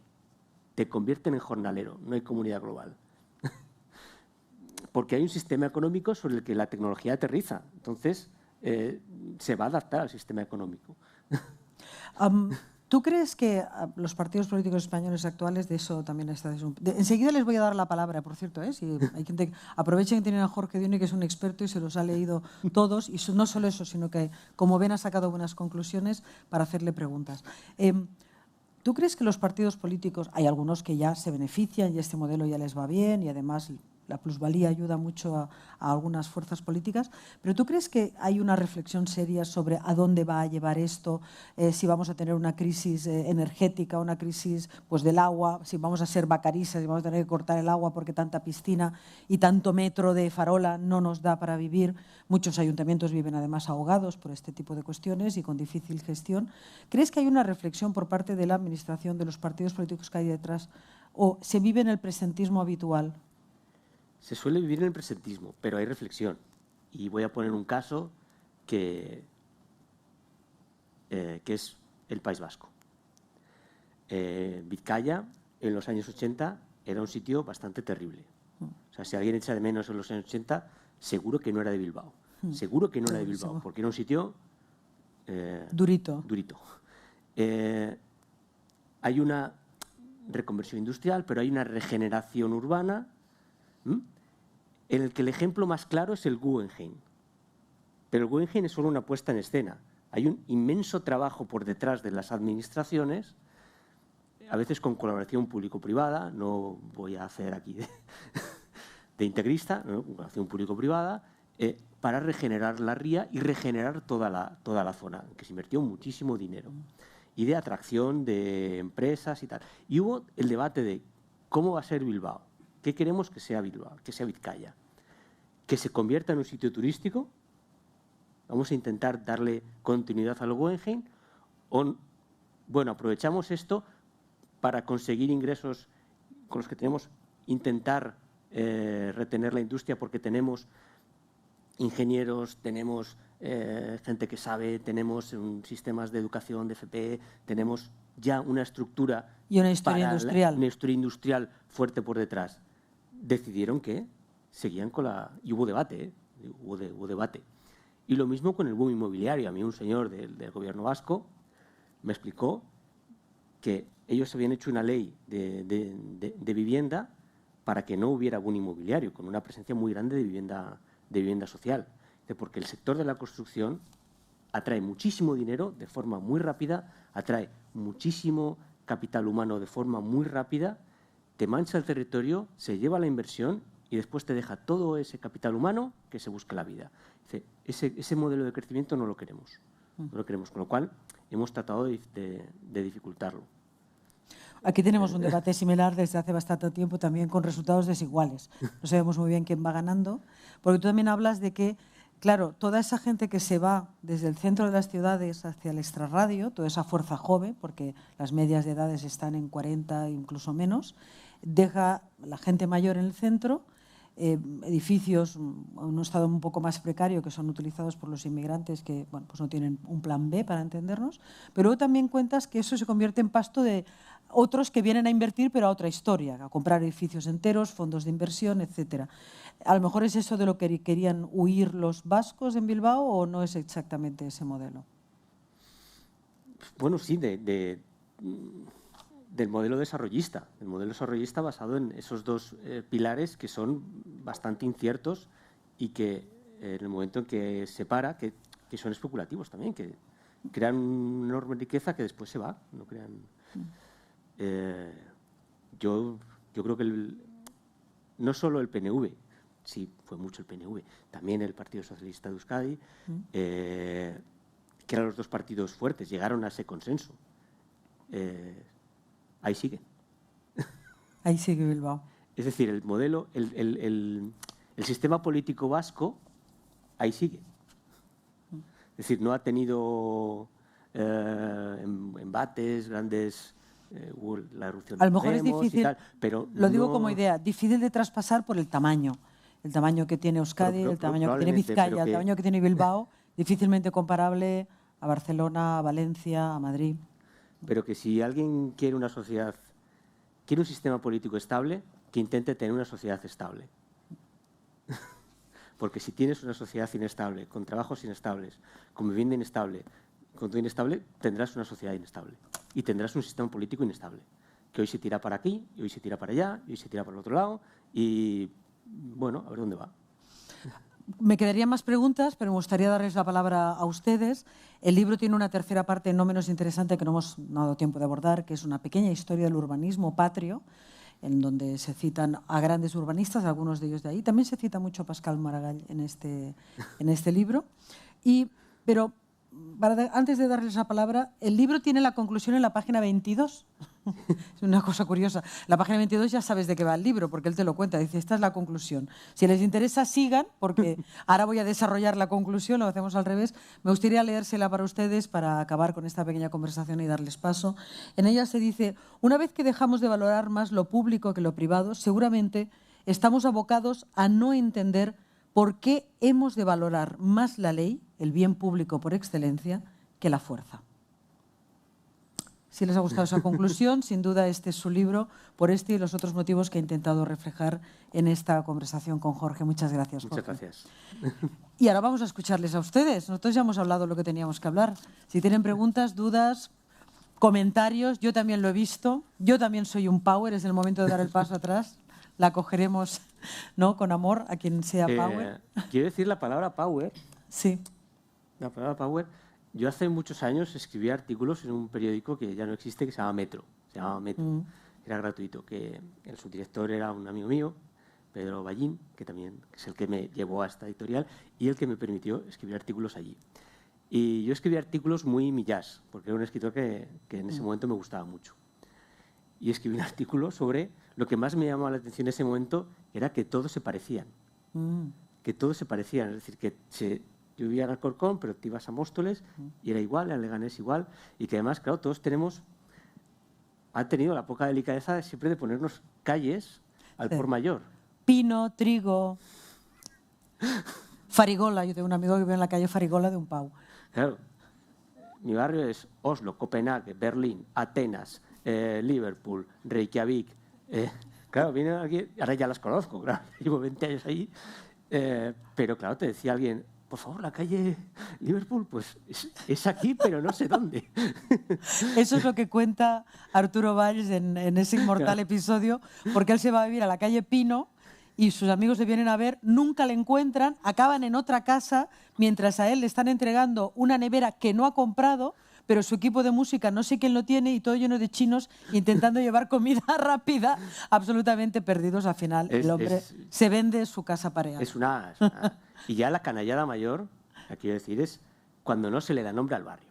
te convierten en jornalero, no hay comunidad global. Porque hay un sistema económico sobre el que la tecnología aterriza. Entonces, se va a adaptar al sistema económico. ¿Tú crees que los partidos políticos españoles actuales de eso también está? Enseguida les voy a dar la palabra, por cierto, si hay gente, aprovechen que tienen a Jorge Dione, que es un experto y se los ha leído todos, y no solo eso, sino que, como ven, ha sacado buenas conclusiones para hacerle preguntas. ¿Tú crees que los partidos políticos, hay algunos que ya se benefician y este modelo ya les va bien y además la plusvalía ayuda mucho a algunas fuerzas políticas, pero ¿tú crees que hay una reflexión seria sobre a dónde va a llevar esto, si vamos a tener una crisis energética, una crisis pues, del agua, si vamos a ser vacaristas, si vamos a tener que cortar el agua porque tanta piscina y tanto metro de farola no nos da para vivir? Muchos ayuntamientos viven además ahogados por este tipo de cuestiones y con difícil gestión. ¿Crees que hay una reflexión por parte de la administración, de los partidos políticos que hay detrás, o se vive en el presentismo habitual? Se suele vivir en el presentismo, pero hay reflexión. Y voy a poner un caso que es el País Vasco. Vizcaya, en los años 80, era un sitio bastante terrible. O sea, si alguien echa de menos en los años 80, seguro que no era de Bilbao. Seguro que no era de Bilbao, porque era un sitio... durito. Hay una reconversión industrial, pero hay una regeneración urbana en el que el ejemplo más claro es el Guggenheim. Pero el Guggenheim es solo una puesta en escena. Hay un inmenso trabajo por detrás de las administraciones, a veces con colaboración público-privada, no voy a hacer aquí de integrista, ¿no? Colaboración público-privada, para regenerar la ría y regenerar toda la zona, en que se invirtió muchísimo dinero. Y de atracción de empresas y tal. Y hubo el debate de cómo va a ser Bilbao. ¿Qué queremos que sea Bilbao, que sea Vizcaya? ¿Que se convierta en un sitio turístico? Vamos a intentar darle continuidad al Guggenheim. Bueno, aprovechamos esto para conseguir ingresos con los que tenemos, intentar retener la industria porque tenemos ingenieros, tenemos gente que sabe, tenemos sistemas de educación, de FP, tenemos ya una estructura y una historia industrial. Una historia industrial fuerte por detrás. Decidieron que seguían con y hubo debate, hubo debate. Y lo mismo con el boom inmobiliario. A mí un señor del gobierno vasco me explicó que ellos habían hecho una ley de vivienda para que no hubiera boom inmobiliario, con una presencia muy grande de vivienda social. Porque el sector de la construcción atrae muchísimo dinero de forma muy rápida, atrae muchísimo capital humano de forma muy rápida, te mancha el territorio, se lleva la inversión y después te deja todo ese capital humano que se busca la vida. Ese modelo de crecimiento no lo queremos. No lo queremos, con lo cual hemos tratado de dificultarlo. Aquí tenemos un debate similar desde hace bastante tiempo, también con resultados desiguales. No sabemos muy bien quién va ganando, porque tú también hablas de que, claro, toda esa gente que se va desde el centro de las ciudades hacia el extrarradio, toda esa fuerza joven, porque las medias de edades están en 40 incluso menos, deja la gente mayor en el centro, edificios en un estado un poco más precario que son utilizados por los inmigrantes que bueno, pues no tienen un plan B para entendernos, pero luego también cuentas que eso se convierte en pasto de otros que vienen a invertir pero a otra historia, a comprar edificios enteros, fondos de inversión, etcétera. A lo mejor es eso de lo que querían huir los vascos en Bilbao o no es exactamente ese modelo. Bueno, sí, del modelo desarrollista. El modelo desarrollista basado en esos dos pilares que son bastante inciertos y que en el momento en que se para, que son especulativos también, que crean una enorme riqueza que después se va. No crean. Yo creo que no solo el PNV, sí, fue mucho el PNV, también el Partido Socialista de Euskadi, que eran los dos partidos fuertes, llegaron a ese consenso. Ahí sigue. Ahí sigue Bilbao. Es decir, el modelo, el sistema político vasco, ahí sigue. Es decir, no ha tenido embates, grandes, la erupción a lo de mejor es difícil, y tal, pero lo digo no, como idea, difícil de traspasar por el tamaño que tiene Euskadi, el tamaño que tiene Vizcaya, el tamaño que tiene Bilbao, difícilmente comparable a Barcelona, a Valencia, a Madrid. Pero que si alguien quiere una sociedad, quiere un sistema político estable, que intente tener una sociedad estable. Porque si tienes una sociedad inestable, con trabajos inestables, con vivienda inestable, con todo inestable, tendrás una sociedad inestable. Y tendrás un sistema político inestable. Que hoy se tira para aquí, y hoy se tira para allá, y hoy se tira para el otro lado, y bueno, a ver dónde va. Me quedarían más preguntas, pero me gustaría darles la palabra a ustedes. El libro tiene una tercera parte no menos interesante que no hemos dado tiempo de abordar, que es una pequeña historia del urbanismo patrio, en donde se citan a grandes urbanistas, algunos de ellos de ahí. También se cita mucho a Pascal Maragall en este libro. Pero antes de darles la palabra, el libro tiene la conclusión en la página 22. Es una cosa curiosa. La página 22 ya sabes de qué va el libro, porque él te lo cuenta. Dice, esta es la conclusión. Si les interesa, sigan, porque ahora voy a desarrollar la conclusión, lo hacemos al revés. Me gustaría leérsela para ustedes para acabar con esta pequeña conversación y darles paso. En ella se dice, una vez que dejamos de valorar más lo público que lo privado, seguramente estamos abocados a no entender por qué hemos de valorar más la ley, el bien público por excelencia, que la fuerza. Si les ha gustado esa conclusión, sin duda este es su libro, por este y los otros motivos que he intentado reflejar en esta conversación con Jorge. Muchas gracias, Jorge. Muchas gracias. Y ahora vamos a escucharles a ustedes. Nosotros ya hemos hablado lo que teníamos que hablar. Si tienen preguntas, dudas, comentarios, yo también lo he visto. Yo también soy un power, es el momento de dar el paso atrás. La cogeremos, ¿no?, con amor a quien sea power. Quiero decir la palabra power. Sí. La palabra power. Yo hace muchos años escribí artículos en un periódico que ya no existe, que se llama Metro. Se llamaba Metro. Era gratuito. Que el subdirector era un amigo mío, Pedro Ballín, que también es el que me llevó a esta editorial y el que me permitió escribir artículos allí. Y yo escribí artículos muy millás, porque era un escritor que en ese momento me gustaba mucho. Y escribí un artículo sobre lo que más me llamaba la atención en ese momento era que todos se parecían. Que todos se parecían. Es decir, que yo vivía en Alcorcón, pero te ibas a Móstoles y era igual, en Leganés igual. Y que además, claro, todos han tenido la poca delicadeza siempre de ponernos calles al por mayor. Pino, Trigo, Farigola. Yo tengo un amigo que vive en la calle Farigola de un Pau. Claro. Mi barrio es Oslo, Copenhague, Berlín, Atenas, Liverpool, Reykjavik. Claro, vienen aquí, ahora ya las conozco, claro, llevo 20 años ahí Pero claro, te decía alguien, por favor, la calle Liverpool, pues es aquí, pero no sé dónde. Eso es lo que cuenta Arturo Valls en ese inmortal episodio, porque él se va a vivir a la calle Pino y sus amigos le vienen a ver, nunca le encuentran, acaban en otra casa, mientras a él le están entregando una nevera que no ha comprado, pero su equipo de música no sé quién lo tiene y todo lleno de chinos intentando llevar comida rápida, absolutamente perdidos. Al final el hombre se vende su casa pareada. Y ya la canallada mayor, quiero decir, es cuando no se le da nombre al barrio.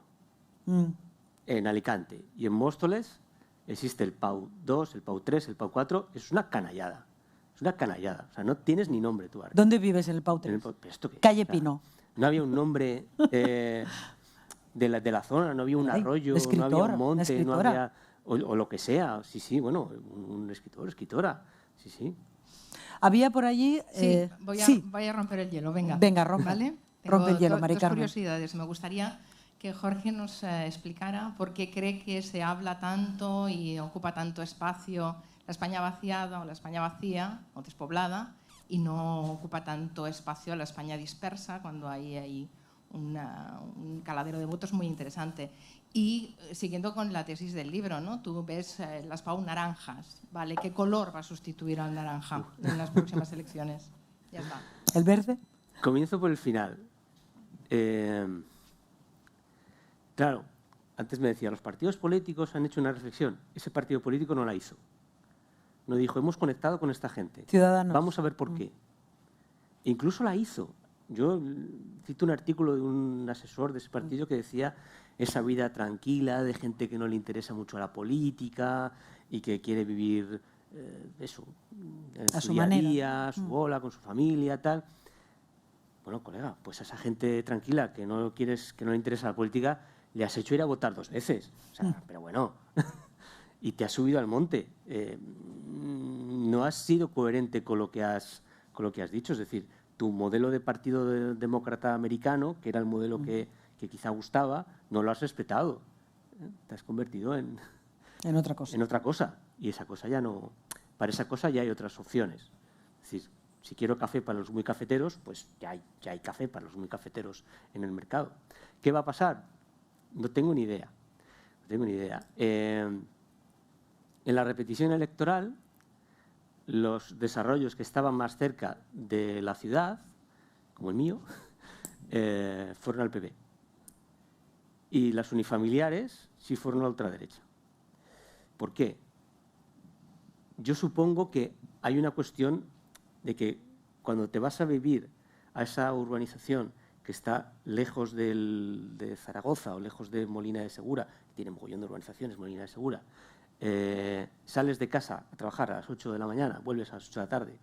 En Alicante y en Móstoles existe el PAU 2, el PAU 3, el PAU 4, es una canallada. Es una canallada, o sea, no tienes ni nombre tu barrio. ¿Dónde vives en el PAU 3? ¿Esto qué? Calle Pino. No había un nombre de la zona, no había un arroyo, no había un monte, no había... O lo que sea, sí, bueno, un escritor, escritora, sí. Había por allí... Sí, voy a romper el hielo, venga. Venga, rompe. ¿Vale? Rompe el hielo, Mari dos Carmen. curiosidades. Me gustaría que Jorge nos explicara por qué cree que se habla tanto y ocupa tanto espacio la España vaciada o la España vacía o despoblada y no ocupa tanto espacio la España dispersa cuando hay un caladero de votos muy interesante. Y siguiendo con la tesis del libro, ¿no? Tú ves las PAU naranjas, ¿vale? ¿Qué color va a sustituir al naranja en las próximas elecciones? Ya está. ¿El verde? Comienzo por el final. Claro, antes me decía, los partidos políticos han hecho una reflexión. Ese partido político no la hizo. No dijo, hemos conectado con esta gente. Ciudadanos. Vamos a ver por qué. Incluso la hizo. Yo cito un artículo de un asesor de ese partido que decía esa vida tranquila de gente que no le interesa mucho la política y que quiere vivir eso, en su día a día, a su bola, con su familia, tal. Bueno, colega, pues a esa gente tranquila que no le interesa la política, le has hecho ir a votar 2 veces. O sea, pero bueno, y te has subido al monte. No has sido coherente con lo que has dicho. Es decir, tu modelo de partido demócrata americano, que era el modelo que quizá gustaba, no lo has respetado. Te has convertido en otra cosa. En otra cosa. Y esa cosa ya no... Para esa cosa ya hay otras opciones. Es decir, si quiero café para los muy cafeteros, pues ya hay café para los muy cafeteros en el mercado. ¿Qué va a pasar? No tengo ni idea. En la repetición electoral, los desarrollos que estaban más cerca de la ciudad, como el mío, fueron al PP. Y las unifamiliares sí fueron a la ultraderecha. ¿Por qué? Yo supongo que hay una cuestión de que cuando te vas a vivir a esa urbanización que está lejos de Zaragoza o lejos de Molina de Segura, que tiene mogollón de urbanizaciones, Molina de Segura, sales de casa a trabajar a las 8 de la mañana, vuelves a las 8 de la tarde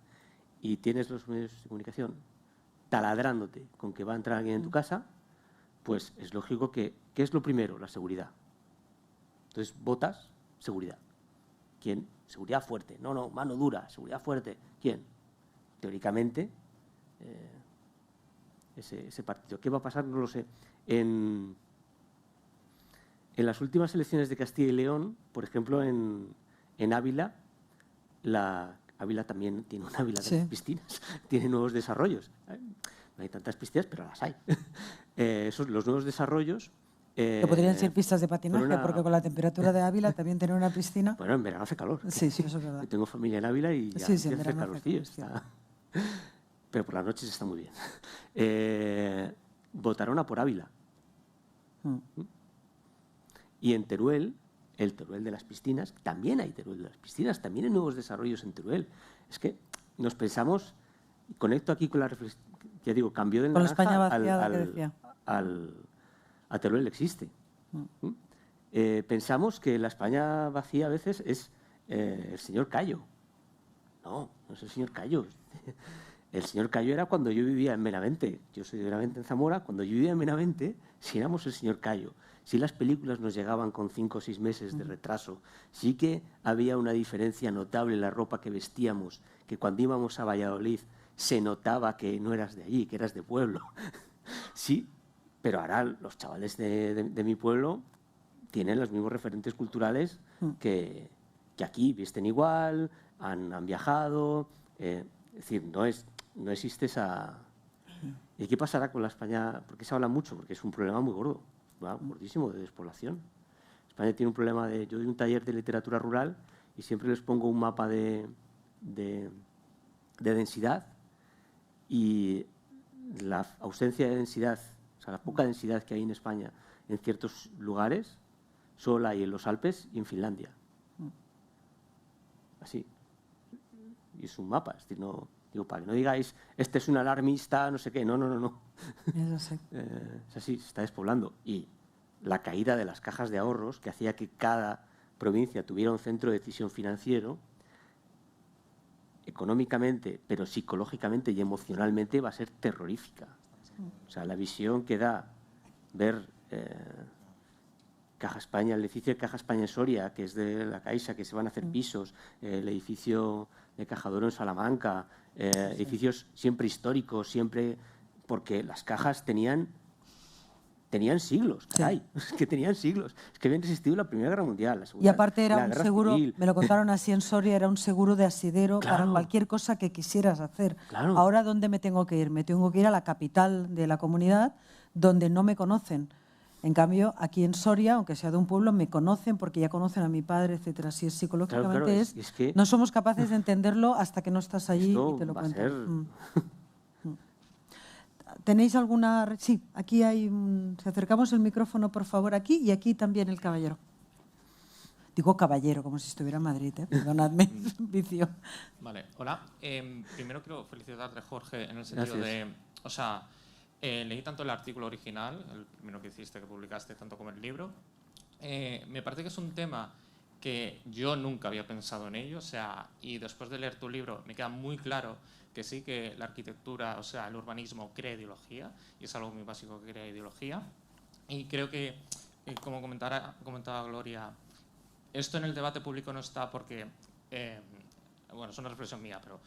y tienes los medios de comunicación taladrándote con que va a entrar alguien en tu casa, pues es lógico que... ¿Qué es lo primero? La seguridad. Entonces, votas seguridad. ¿Quién? Seguridad fuerte. No, mano dura, seguridad fuerte. ¿Quién? Teóricamente, ese partido. ¿Qué va a pasar? No lo sé. En las últimas elecciones de Castilla y León, por ejemplo, en Ávila, Ávila también tiene un Ávila de piscinas, tiene nuevos desarrollos. No hay tantas piscinas, pero las hay. Los nuevos desarrollos... que podrían ser pistas de patinaje, porque con la temperatura de Ávila también tener una piscina... Bueno, en verano hace calor. Sí, eso es verdad. Yo tengo familia en Ávila y ya hace calorcillo. Pero por las noches está muy bien. Votaron a por Ávila. Y en Teruel, el Teruel de las piscinas, también hay Teruel de las piscinas, también hay nuevos desarrollos en Teruel. Es que nos pensamos, conecto aquí con la reflexión, ya digo, cambió del naranja España vaciada que decía. A Teruel existe. Pensamos que la España vacía a veces es el señor Cayo. No es el señor Cayo. El señor Cayo era cuando yo vivía en Benavente. Yo soy de Benavente, en Zamora. Cuando yo vivía en Benavente, sí éramos el señor Cayo. Sí, las películas nos llegaban con 5 o 6 meses de retraso. Sí que había una diferencia notable en la ropa que vestíamos, que cuando íbamos a Valladolid se notaba que no eras de allí, que eras de pueblo. Sí, pero ahora los chavales de mi pueblo tienen los mismos referentes culturales que aquí, visten igual, han viajado. Es decir, no es no existe esa... ¿Y qué pasará con la España? Porque se habla mucho, porque es un problema muy gordo, ¿verdad? Gordísimo, de despoblación. España tiene un problema de... Yo doy un taller de literatura rural y siempre les pongo un mapa de densidad, y la ausencia de densidad, o sea, la poca densidad que hay en España en ciertos lugares, solo hay en los Alpes y en Finlandia. Así. Y es un mapa. Es decir, no, digo, para que no digáis, este es un alarmista, no sé qué. No, no, no, no. Eso sí. Es así, se está despoblando. Y la caída de las cajas de ahorros, que hacía que cada provincia tuviera un centro de decisión financiero, económicamente, pero psicológicamente y emocionalmente va a ser terrorífica. O sea, la visión que da ver Caja España, el edificio de Caja España en Soria, que es de la Caixa, que se van a hacer pisos, el edificio de Cajaduro en Salamanca, edificios siempre históricos, siempre, porque las cajas tenían siglos, caray, es que tenían siglos, es que habían resistido la Primera Guerra Mundial, la Segunda, Y aparte era la un Guerra seguro, Civil. me lo contaron así en Soria, era un seguro de asidero para Claro. cualquier cosa que quisieras hacer. Claro. Ahora, ¿dónde me tengo que ir? Me tengo que ir a la capital de la comunidad, donde no me conocen. En cambio, aquí en Soria, aunque sea de un pueblo, me conocen porque ya conocen a mi padre, etcétera. Así es, psicológicamente Claro, es que no somos capaces de entenderlo hasta que no estás allí esto y te lo va a cuentan. ser... ¿Tenéis alguna...? Sí, aquí hay... Si acercamos el micrófono, por favor, aquí, y aquí también el caballero. Digo caballero, como si estuviera en Madrid, perdonadme, vicio. Vale, hola. Primero quiero felicitarte, Jorge, en el sentido Gracias. de... O sea, leí tanto el artículo original, el primero que hiciste, que publicaste, tanto como el libro. Me parece que es un tema que yo nunca había pensado en ello, o sea, y después de leer tu libro me queda muy claro que sí, que la arquitectura, o sea, el urbanismo crea ideología, y es algo muy básico que crea ideología. Y creo que, como comentaba Gloria, esto en el debate público no está porque, bueno, es una reflexión mía, pero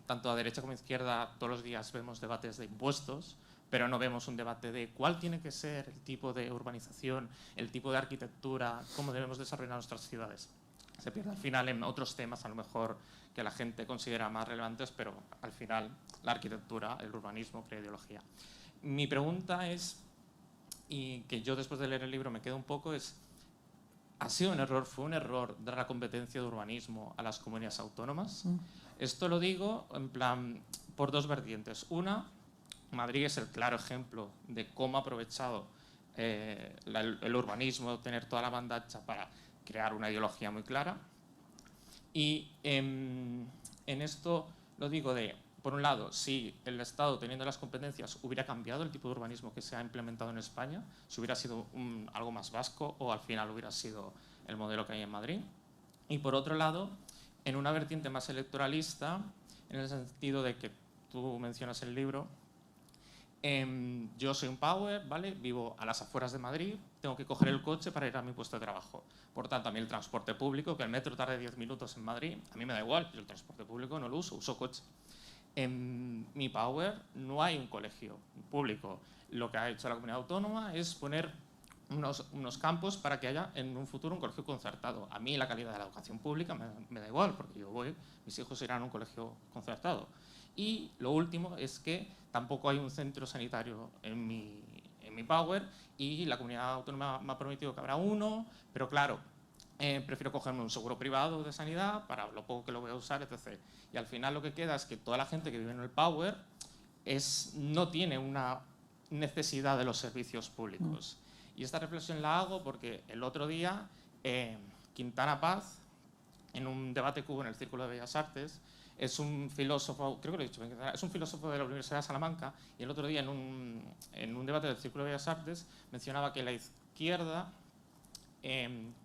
tanto a derecha como a izquierda todos los días vemos debates de impuestos, pero no vemos un debate de cuál tiene que ser el tipo de urbanización, el tipo de arquitectura, cómo debemos desarrollar nuestras ciudades. Se pierde al final en otros temas, a lo mejor, que la gente considera más relevantes, pero al final la arquitectura, el urbanismo, crea ideología. Mi pregunta es, y que yo después de leer el libro me quedo un poco, es, ¿ha sido un error, fue un error dar la competencia de urbanismo a las comunidades autónomas? Esto lo digo en plan por dos vertientes. Una, Madrid es el claro ejemplo de cómo ha aprovechado el urbanismo, tener toda la banda ancha para crear una ideología muy clara. Y en esto lo digo de, por un lado, si el Estado, teniendo las competencias, hubiera cambiado el tipo de urbanismo que se ha implementado en España, si hubiera sido algo más vasco o al final hubiera sido el modelo que hay en Madrid. Y por otro lado, en una vertiente más electoralista, en el sentido de que tú mencionas el libro, yo soy un power, ¿vale? Vivo a las afueras de Madrid, tengo que coger el coche para ir a mi puesto de trabajo. Por tanto, a mí el transporte público, que el metro tarde 10 minutos en Madrid, a mí me da igual, yo el transporte público no lo uso coche. En mi power no hay un colegio público. Lo que ha hecho la comunidad autónoma es poner unos campos para que haya en un futuro un colegio concertado. A mí la calidad de la educación pública me da igual, porque yo voy, mis hijos irán a un colegio concertado. Y lo último es que tampoco hay un centro sanitario en mi power, y la comunidad autónoma me ha prometido que habrá uno, pero claro, prefiero cogerme un seguro privado de sanidad para lo poco que lo voy a usar, etc. Y al final lo que queda es que toda la gente que vive en el power no tiene una necesidad de los servicios públicos. Y esta reflexión la hago porque el otro día Quintana Paz, en un debate que hubo en el Círculo de Bellas Artes, es un filósofo, creo que lo he dicho, es un filósofo de la Universidad de Salamanca, y el otro día en un debate del Círculo de Bellas Artes mencionaba que la izquierda...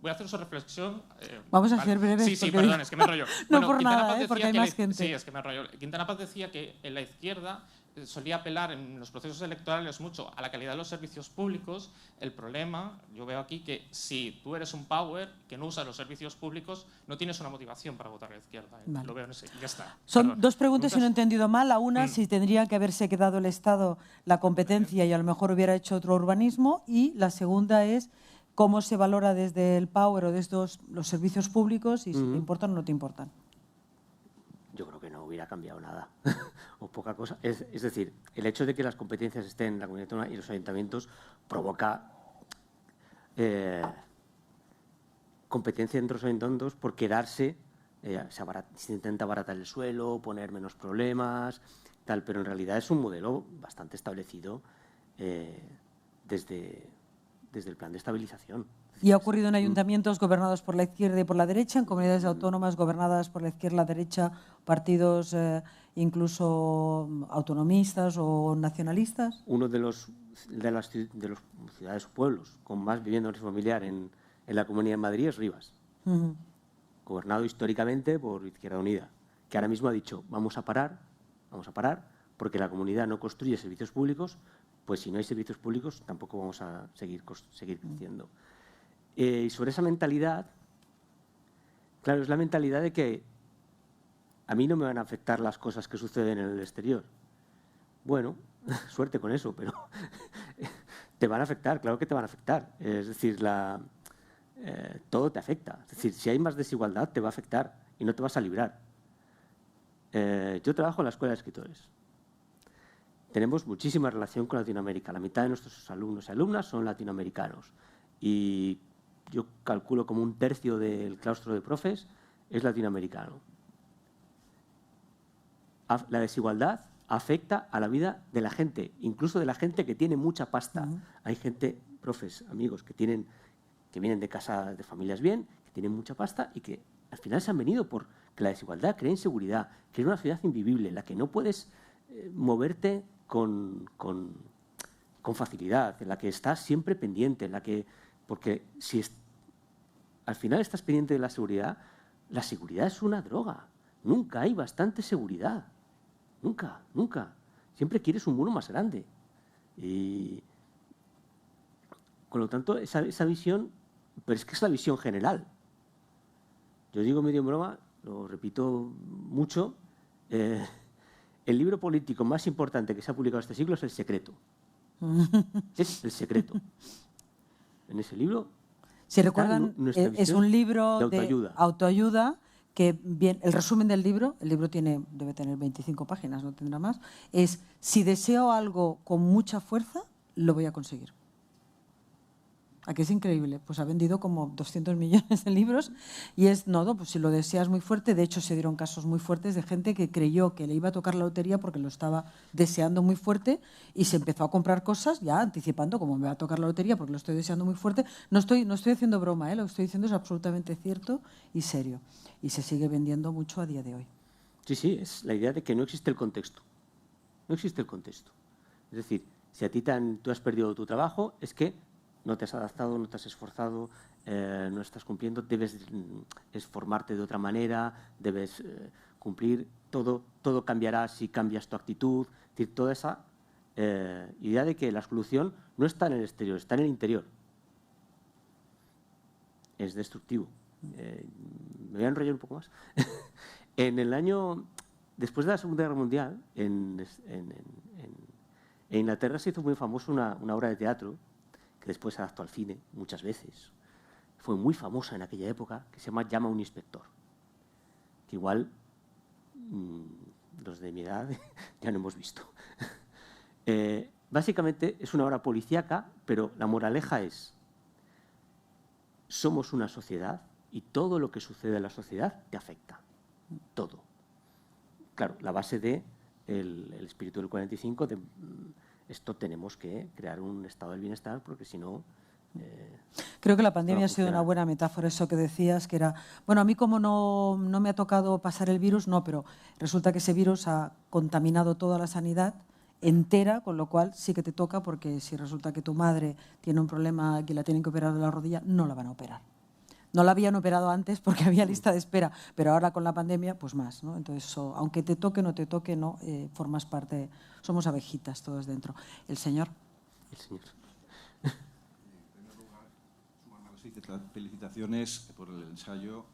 voy a hacer su reflexión. Vamos a ser breves. Sí, perdón, es que me enrollo. No por nada, porque hay más gente. Sí, es que me enrollo. Quintana Paz decía que en la izquierda solía apelar en los procesos electorales mucho a la calidad de los servicios públicos. El problema, yo veo aquí que si tú eres un power que no usas los servicios públicos, no tienes una motivación para votar a la izquierda. Vale. Lo veo en ese, ya está. Son Perdón. dos preguntas, si no he entendido mal. La una, si tendría que haberse quedado el Estado la competencia y a lo mejor hubiera hecho otro urbanismo. Y la segunda es cómo se valora desde el power o desde los servicios públicos y si te importan o no te importan. Yo creo que no hubiera cambiado nada. O o poca cosa. Es decir, el hecho de que las competencias estén en la comunidad autónoma y los ayuntamientos provoca competencia entre los ayuntamientos por quedarse, se intenta abaratar el suelo, poner menos problemas, tal, pero en realidad es un modelo bastante establecido desde el plan de estabilización. Y ha ocurrido en ayuntamientos gobernados por la izquierda y por la derecha, en comunidades autónomas gobernadas por la izquierda y la derecha, partidos incluso autonomistas o nacionalistas. Uno de los ciudades o pueblos con más vivienda familiar en la Comunidad de Madrid es Rivas, gobernado históricamente por Izquierda Unida, que ahora mismo ha dicho vamos a parar, porque la comunidad no construye servicios públicos, pues si no hay servicios públicos tampoco vamos a seguir creciendo. Y sobre esa mentalidad, claro, es la mentalidad de que a mí no me van a afectar las cosas que suceden en el exterior. Bueno, suerte con eso, pero te van a afectar, claro que te van a afectar. Es decir, todo te afecta. Es decir, si hay más desigualdad, te va a afectar y no te vas a librar. Yo trabajo en la Escuela de Escritores. Tenemos muchísima relación con Latinoamérica. La mitad de nuestros alumnos y alumnas son latinoamericanos. Y yo calculo como 1/3 del claustro de profes es latinoamericano. La desigualdad afecta a la vida de la gente, incluso de la gente que tiene mucha pasta. Hay gente, profes, amigos, que vienen de casa de familias bien, que tienen mucha pasta y que al final se han venido porque la desigualdad crea inseguridad, crea una ciudad invivible, en la que no puedes moverte con facilidad, en la que estás siempre pendiente, porque si al final estás pendiente de la seguridad es una droga. Nunca hay bastante seguridad. Nunca, nunca. Siempre quieres un muro más grande. Y con lo tanto, esa visión, pero es que es la visión general. Yo digo medio en broma, lo repito mucho, el libro político más importante que se ha publicado este siglo es El Secreto. Es El Secreto. En ese libro... Si recuerdan, es un libro de autoayuda que, bien, el resumen del libro, el libro debe tener 25 páginas, no tendrá más, es: si deseo algo con mucha fuerza, lo voy a conseguir. Aquí es increíble, pues ha vendido como 200 millones de libros y pues si lo deseas muy fuerte. De hecho, se dieron casos muy fuertes de gente que creyó que le iba a tocar la lotería porque lo estaba deseando muy fuerte y se empezó a comprar cosas ya anticipando, como me va a tocar la lotería porque lo estoy deseando muy fuerte. No estoy haciendo broma, lo que estoy diciendo es absolutamente cierto y serio. Y se sigue vendiendo mucho a día de hoy. Sí, es la idea de que no existe el contexto. No existe el contexto. Es decir, si a ti tú has perdido tu trabajo, es que no te has adaptado, no te has esforzado, no estás cumpliendo, debes formarte de otra manera, debes cumplir, todo cambiará si cambias tu actitud. Es decir, toda esa idea de que la solución no está en el exterior, está en el interior. Es destructivo. Me voy a enrollar un poco más. Después de la Segunda Guerra Mundial, en Inglaterra se hizo muy famoso una obra de teatro que después se adaptó al cine muchas veces. Fue muy famosa en aquella época, que se llama Llama a un inspector. Que igual los de mi edad ya no hemos visto. Básicamente es una obra policíaca, pero la moraleja es: somos una sociedad y todo lo que sucede en la sociedad te afecta. Todo. Claro, la base del espíritu del 45, de esto tenemos que crear un estado del bienestar, porque si no... Creo que la pandemia ha sido una buena metáfora, eso que decías, que era, bueno, a mí como no me ha tocado pasar el virus, no, pero resulta que ese virus ha contaminado toda la sanidad entera, con lo cual sí que te toca, porque si resulta que tu madre tiene un problema que la tienen que operar de la rodilla, no la van a operar. No la habían operado antes porque había lista de espera, pero ahora con la pandemia, pues más, ¿no? Entonces, aunque te toque, no te toque, no, formas parte, somos abejitas todos dentro. El señor. El señor. En primer lugar, sumarme a las felicitaciones por el ensayo.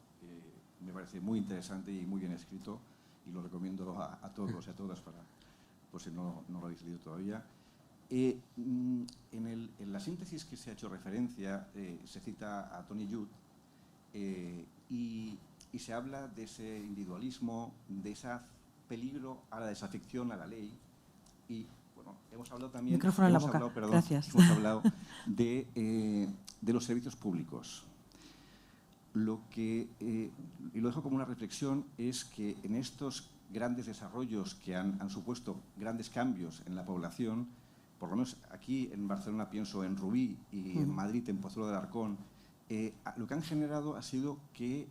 Me parece muy interesante y muy bien escrito y lo recomiendo a todos y a todas por si no lo habéis leído todavía. En la síntesis que se ha hecho referencia, se cita a Tony Judt, y se habla de ese individualismo, de esa peligro a la desafección a la ley y, bueno, hemos hablado también... Micrófono en la boca. Gracias. Hemos hablado de los servicios públicos. Lo que, y lo dejo como una reflexión, es que en estos grandes desarrollos que han supuesto grandes cambios en la población, por lo menos aquí en Barcelona pienso en Rubí y en Madrid en Pozuelo de Alarcón, lo que han generado ha sido que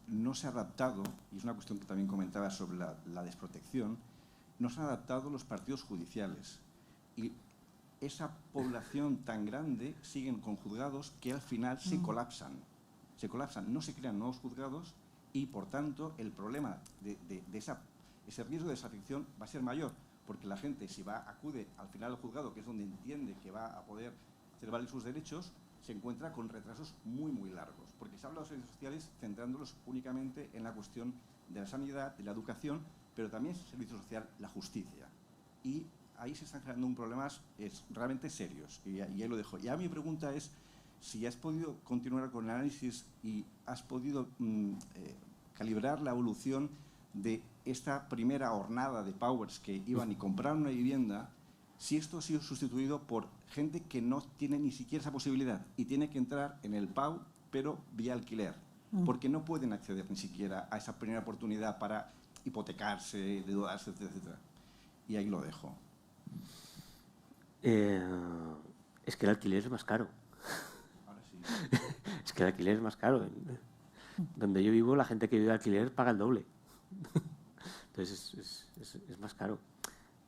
no se ha adaptado, y es una cuestión que también comentaba sobre la desprotección, no se han adaptado los partidos judiciales. Y esa población tan grande siguen con juzgados que al final se colapsan. Se colapsan, no se crean nuevos juzgados y, por tanto, el problema de ese riesgo de desafección va a ser mayor, porque la gente, si acude al final al juzgado, que es donde entiende que va a poder hacer valer sus derechos, se encuentra con retrasos muy, muy largos, porque se habla de los servicios sociales centrándolos únicamente en la cuestión de la sanidad, de la educación, pero también es el servicio social, la justicia. Y ahí se están generando problemas realmente serios, y ahí lo dejo. Y ahora mi pregunta es si has podido continuar con el análisis y has podido calibrar la evolución de esta primera hornada de powers que iban y compraron una vivienda, si esto ha sido sustituido por gente que no tiene ni siquiera esa posibilidad y tiene que entrar en el PAU, pero vía alquiler, porque no pueden acceder ni siquiera a esa primera oportunidad para hipotecarse, endeudarse, etcétera. Y ahí lo dejo. Es que el alquiler es más caro. Ahora sí. Es que el alquiler es más caro. Donde yo vivo, la gente que vive de alquiler paga el doble. Entonces es más caro.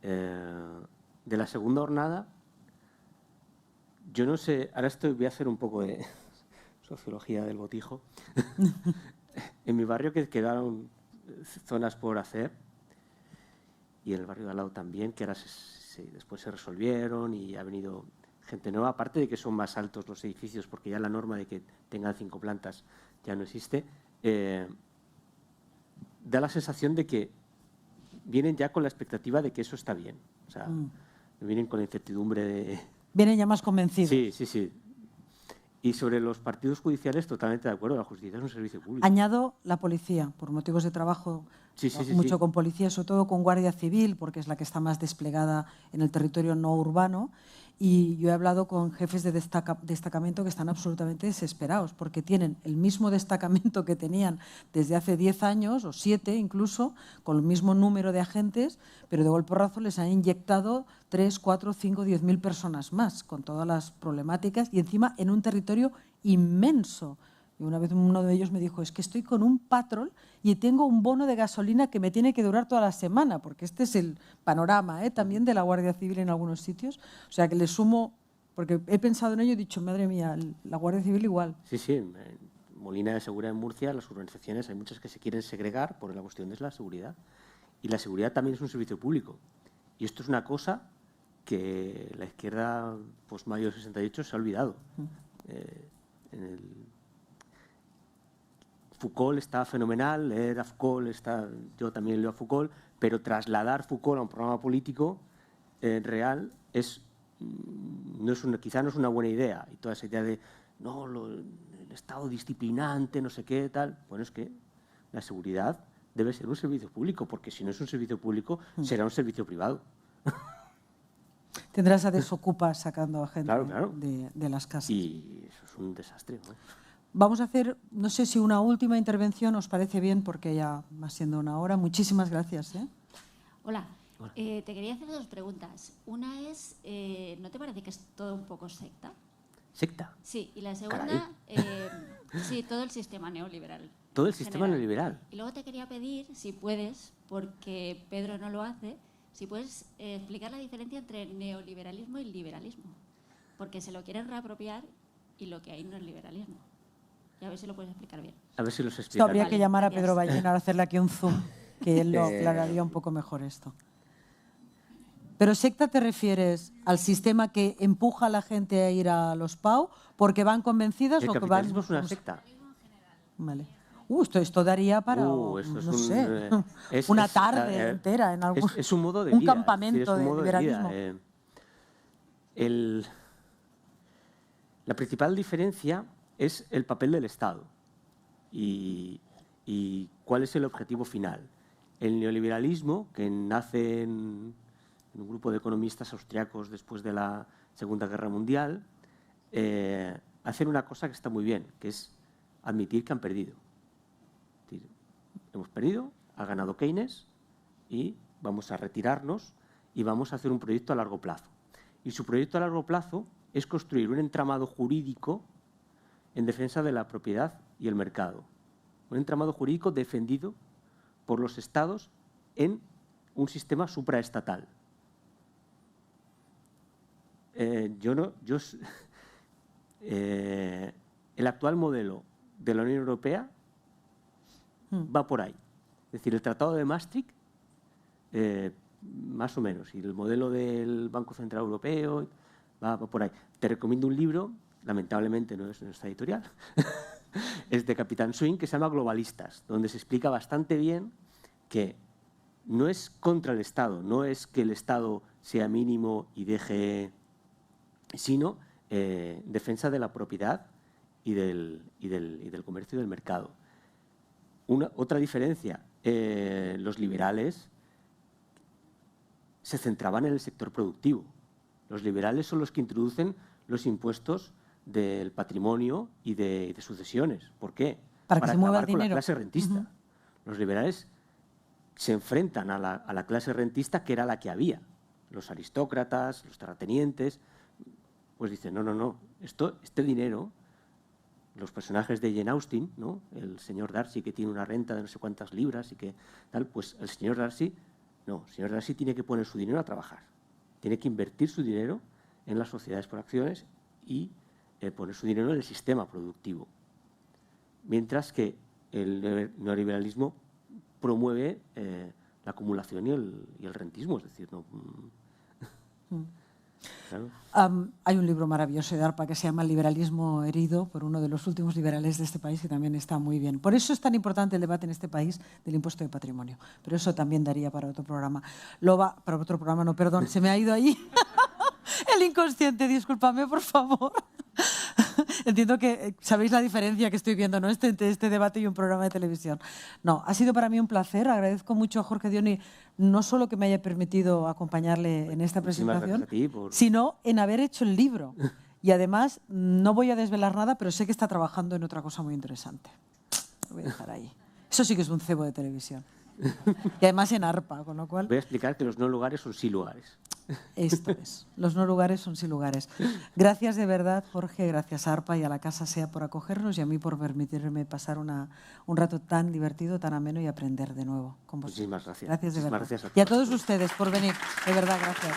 De la segunda hornada, yo no sé, ahora voy a hacer un poco de sociología del botijo. En mi barrio que quedaron zonas por hacer, y en el barrio de al lado también, que ahora después se resolvieron y ha venido gente nueva, aparte de que son más altos los edificios, porque ya la norma de que tengan 5 plantas ya no existe, da la sensación de que vienen ya con la expectativa de que eso está bien. O sea, vienen con la incertidumbre de... Vienen ya más convencidos. Sí. Y sobre los partidos judiciales, totalmente de acuerdo, la justicia es un servicio público. Añado la policía, por motivos de trabajo, mucho con policía, sobre todo con Guardia Civil, porque es la que está más desplegada en el territorio no urbano. Y yo he hablado con jefes de destacamento que están absolutamente desesperados, porque tienen el mismo destacamento que tenían desde hace 10 años, o 7 incluso, con el mismo número de agentes, pero de golpe porrazo les han inyectado 3, 4, 5, 10.000 personas más, con todas las problemáticas, y encima en un territorio inmenso. Y una vez uno de ellos me dijo, es que estoy con un patrol y tengo un bono de gasolina que me tiene que durar toda la semana, porque este es el panorama también de la Guardia Civil en algunos sitios. O sea, que le sumo, porque he pensado en ello y he dicho, madre mía, la Guardia Civil igual. Sí, en Molina de Segura en Murcia, las urbanizaciones, hay muchas que se quieren segregar por la cuestión de la seguridad. Y la seguridad también es un servicio público. Y esto es una cosa que la izquierda post-mayo del 68 se ha olvidado. Foucault está fenomenal, leer a Foucault yo también leo a Foucault, pero trasladar Foucault a un programa político real quizá no es una buena idea. Y toda esa idea de el Estado disciplinante, no sé qué, tal. Bueno, es que la seguridad debe ser un servicio público, porque si no es un servicio público, será un servicio privado. Tendrás a desocupas sacando a gente claro. De las casas. Y eso es un desastre, ¿no? Vamos a hacer, no sé si una última intervención os parece bien, porque ya va siendo una hora. Muchísimas gracias. Hola. Te quería hacer 2 preguntas. Una es, ¿no te parece que es todo un poco secta? ¿Secta? Sí, y la segunda, sí, todo el sistema neoliberal. Todo el sistema neoliberal. Y luego te quería pedir, si puedes, porque Pedro no lo hace, si puedes explicar la diferencia entre neoliberalismo y liberalismo. Porque se lo quieren reapropiar y lo que hay no es liberalismo. Y a ver si lo puedes explicar bien. A ver si los explica. Esto habría que llamar a Pedro Ballena a hacerle aquí un zoom, que él lo aclararía un poco mejor esto. ¿Pero secta te refieres al sistema que empuja a la gente a ir a los PAU porque van convencidas o que van...? El capitalismo es una secta. Vale. Esto daría para, una tarde entera en algún... Es un modo de vida. Un campamento de liberalismo. La principal diferencia es el papel del Estado y cuál es el objetivo final. el neoliberalismo, que nace en un grupo de economistas austriacos después de la Segunda Guerra Mundial, hacen una cosa que está muy bien, que es admitir que han perdido. Es decir, hemos perdido, ha ganado Keynes y vamos a retirarnos y vamos a hacer un proyecto a largo plazo. Y su proyecto a largo plazo es construir un entramado jurídico en defensa de la propiedad y el mercado. Un entramado jurídico defendido por los estados en un sistema supraestatal. El actual modelo de la Unión Europea va por ahí. Es decir, el Tratado de Maastricht, más o menos, y el modelo del Banco Central Europeo va por ahí. Te recomiendo un libro, lamentablemente no es nuestra editorial, es de Capitán Swing, que se llama Globalistas, donde se explica bastante bien que no es contra el Estado, no es que el Estado sea mínimo y deje, sino defensa de la propiedad y del comercio y del mercado. Otra diferencia, los liberales se centraban en el sector productivo. Los liberales son los que introducen los impuestos del patrimonio y de sucesiones. ¿Por qué? Para que se mueva el acabar con la dinero. clase rentista. Los liberales se enfrentan a la clase rentista, que era la que había. Los aristócratas, los terratenientes, pues dicen, no, este dinero, los personajes de Jane Austen, ¿no? El señor Darcy, que tiene una renta de no sé cuántas libras y que tal, pues el señor Darcy tiene que poner su dinero a trabajar. Tiene que invertir su dinero en las sociedades por acciones y poner su dinero en el sistema productivo. Mientras que el neoliberalismo promueve la acumulación y el rentismo, es decir, no. Claro. Hay un libro maravilloso de ARPA que se llama El liberalismo herido, por uno de los últimos liberales de este país, que también está muy bien. Por eso es tan importante el debate en este país del impuesto de patrimonio. Pero eso también daría para otro programa. Para otro programa, no, perdón, se me ha ido ahí el inconsciente, discúlpame, por favor. Entiendo que sabéis la diferencia que estoy viendo, ¿no? Entre este debate y un programa de televisión. No, ha sido para mí un placer. Agradezco mucho a Jorge Dioni, no solo que me haya permitido acompañarle en esta presentación, sino en haber hecho el libro. Y además, no voy a desvelar nada, pero sé que está trabajando en otra cosa muy interesante. Lo voy a dejar ahí. Eso sí que es un cebo de televisión. Y además en ARPA, con lo cual... Voy a explicar que los no lugares son sí lugares. Esto es. Los no lugares son sí lugares. Gracias de verdad, Jorge, gracias a ARPA y a la Casa SEA por acogernos y a mí por permitirme pasar un rato tan divertido, tan ameno y aprender de nuevo con vosotros. Muchísimas gracias. Gracias de verdad. Gracias y a todos ustedes por venir. De verdad, gracias.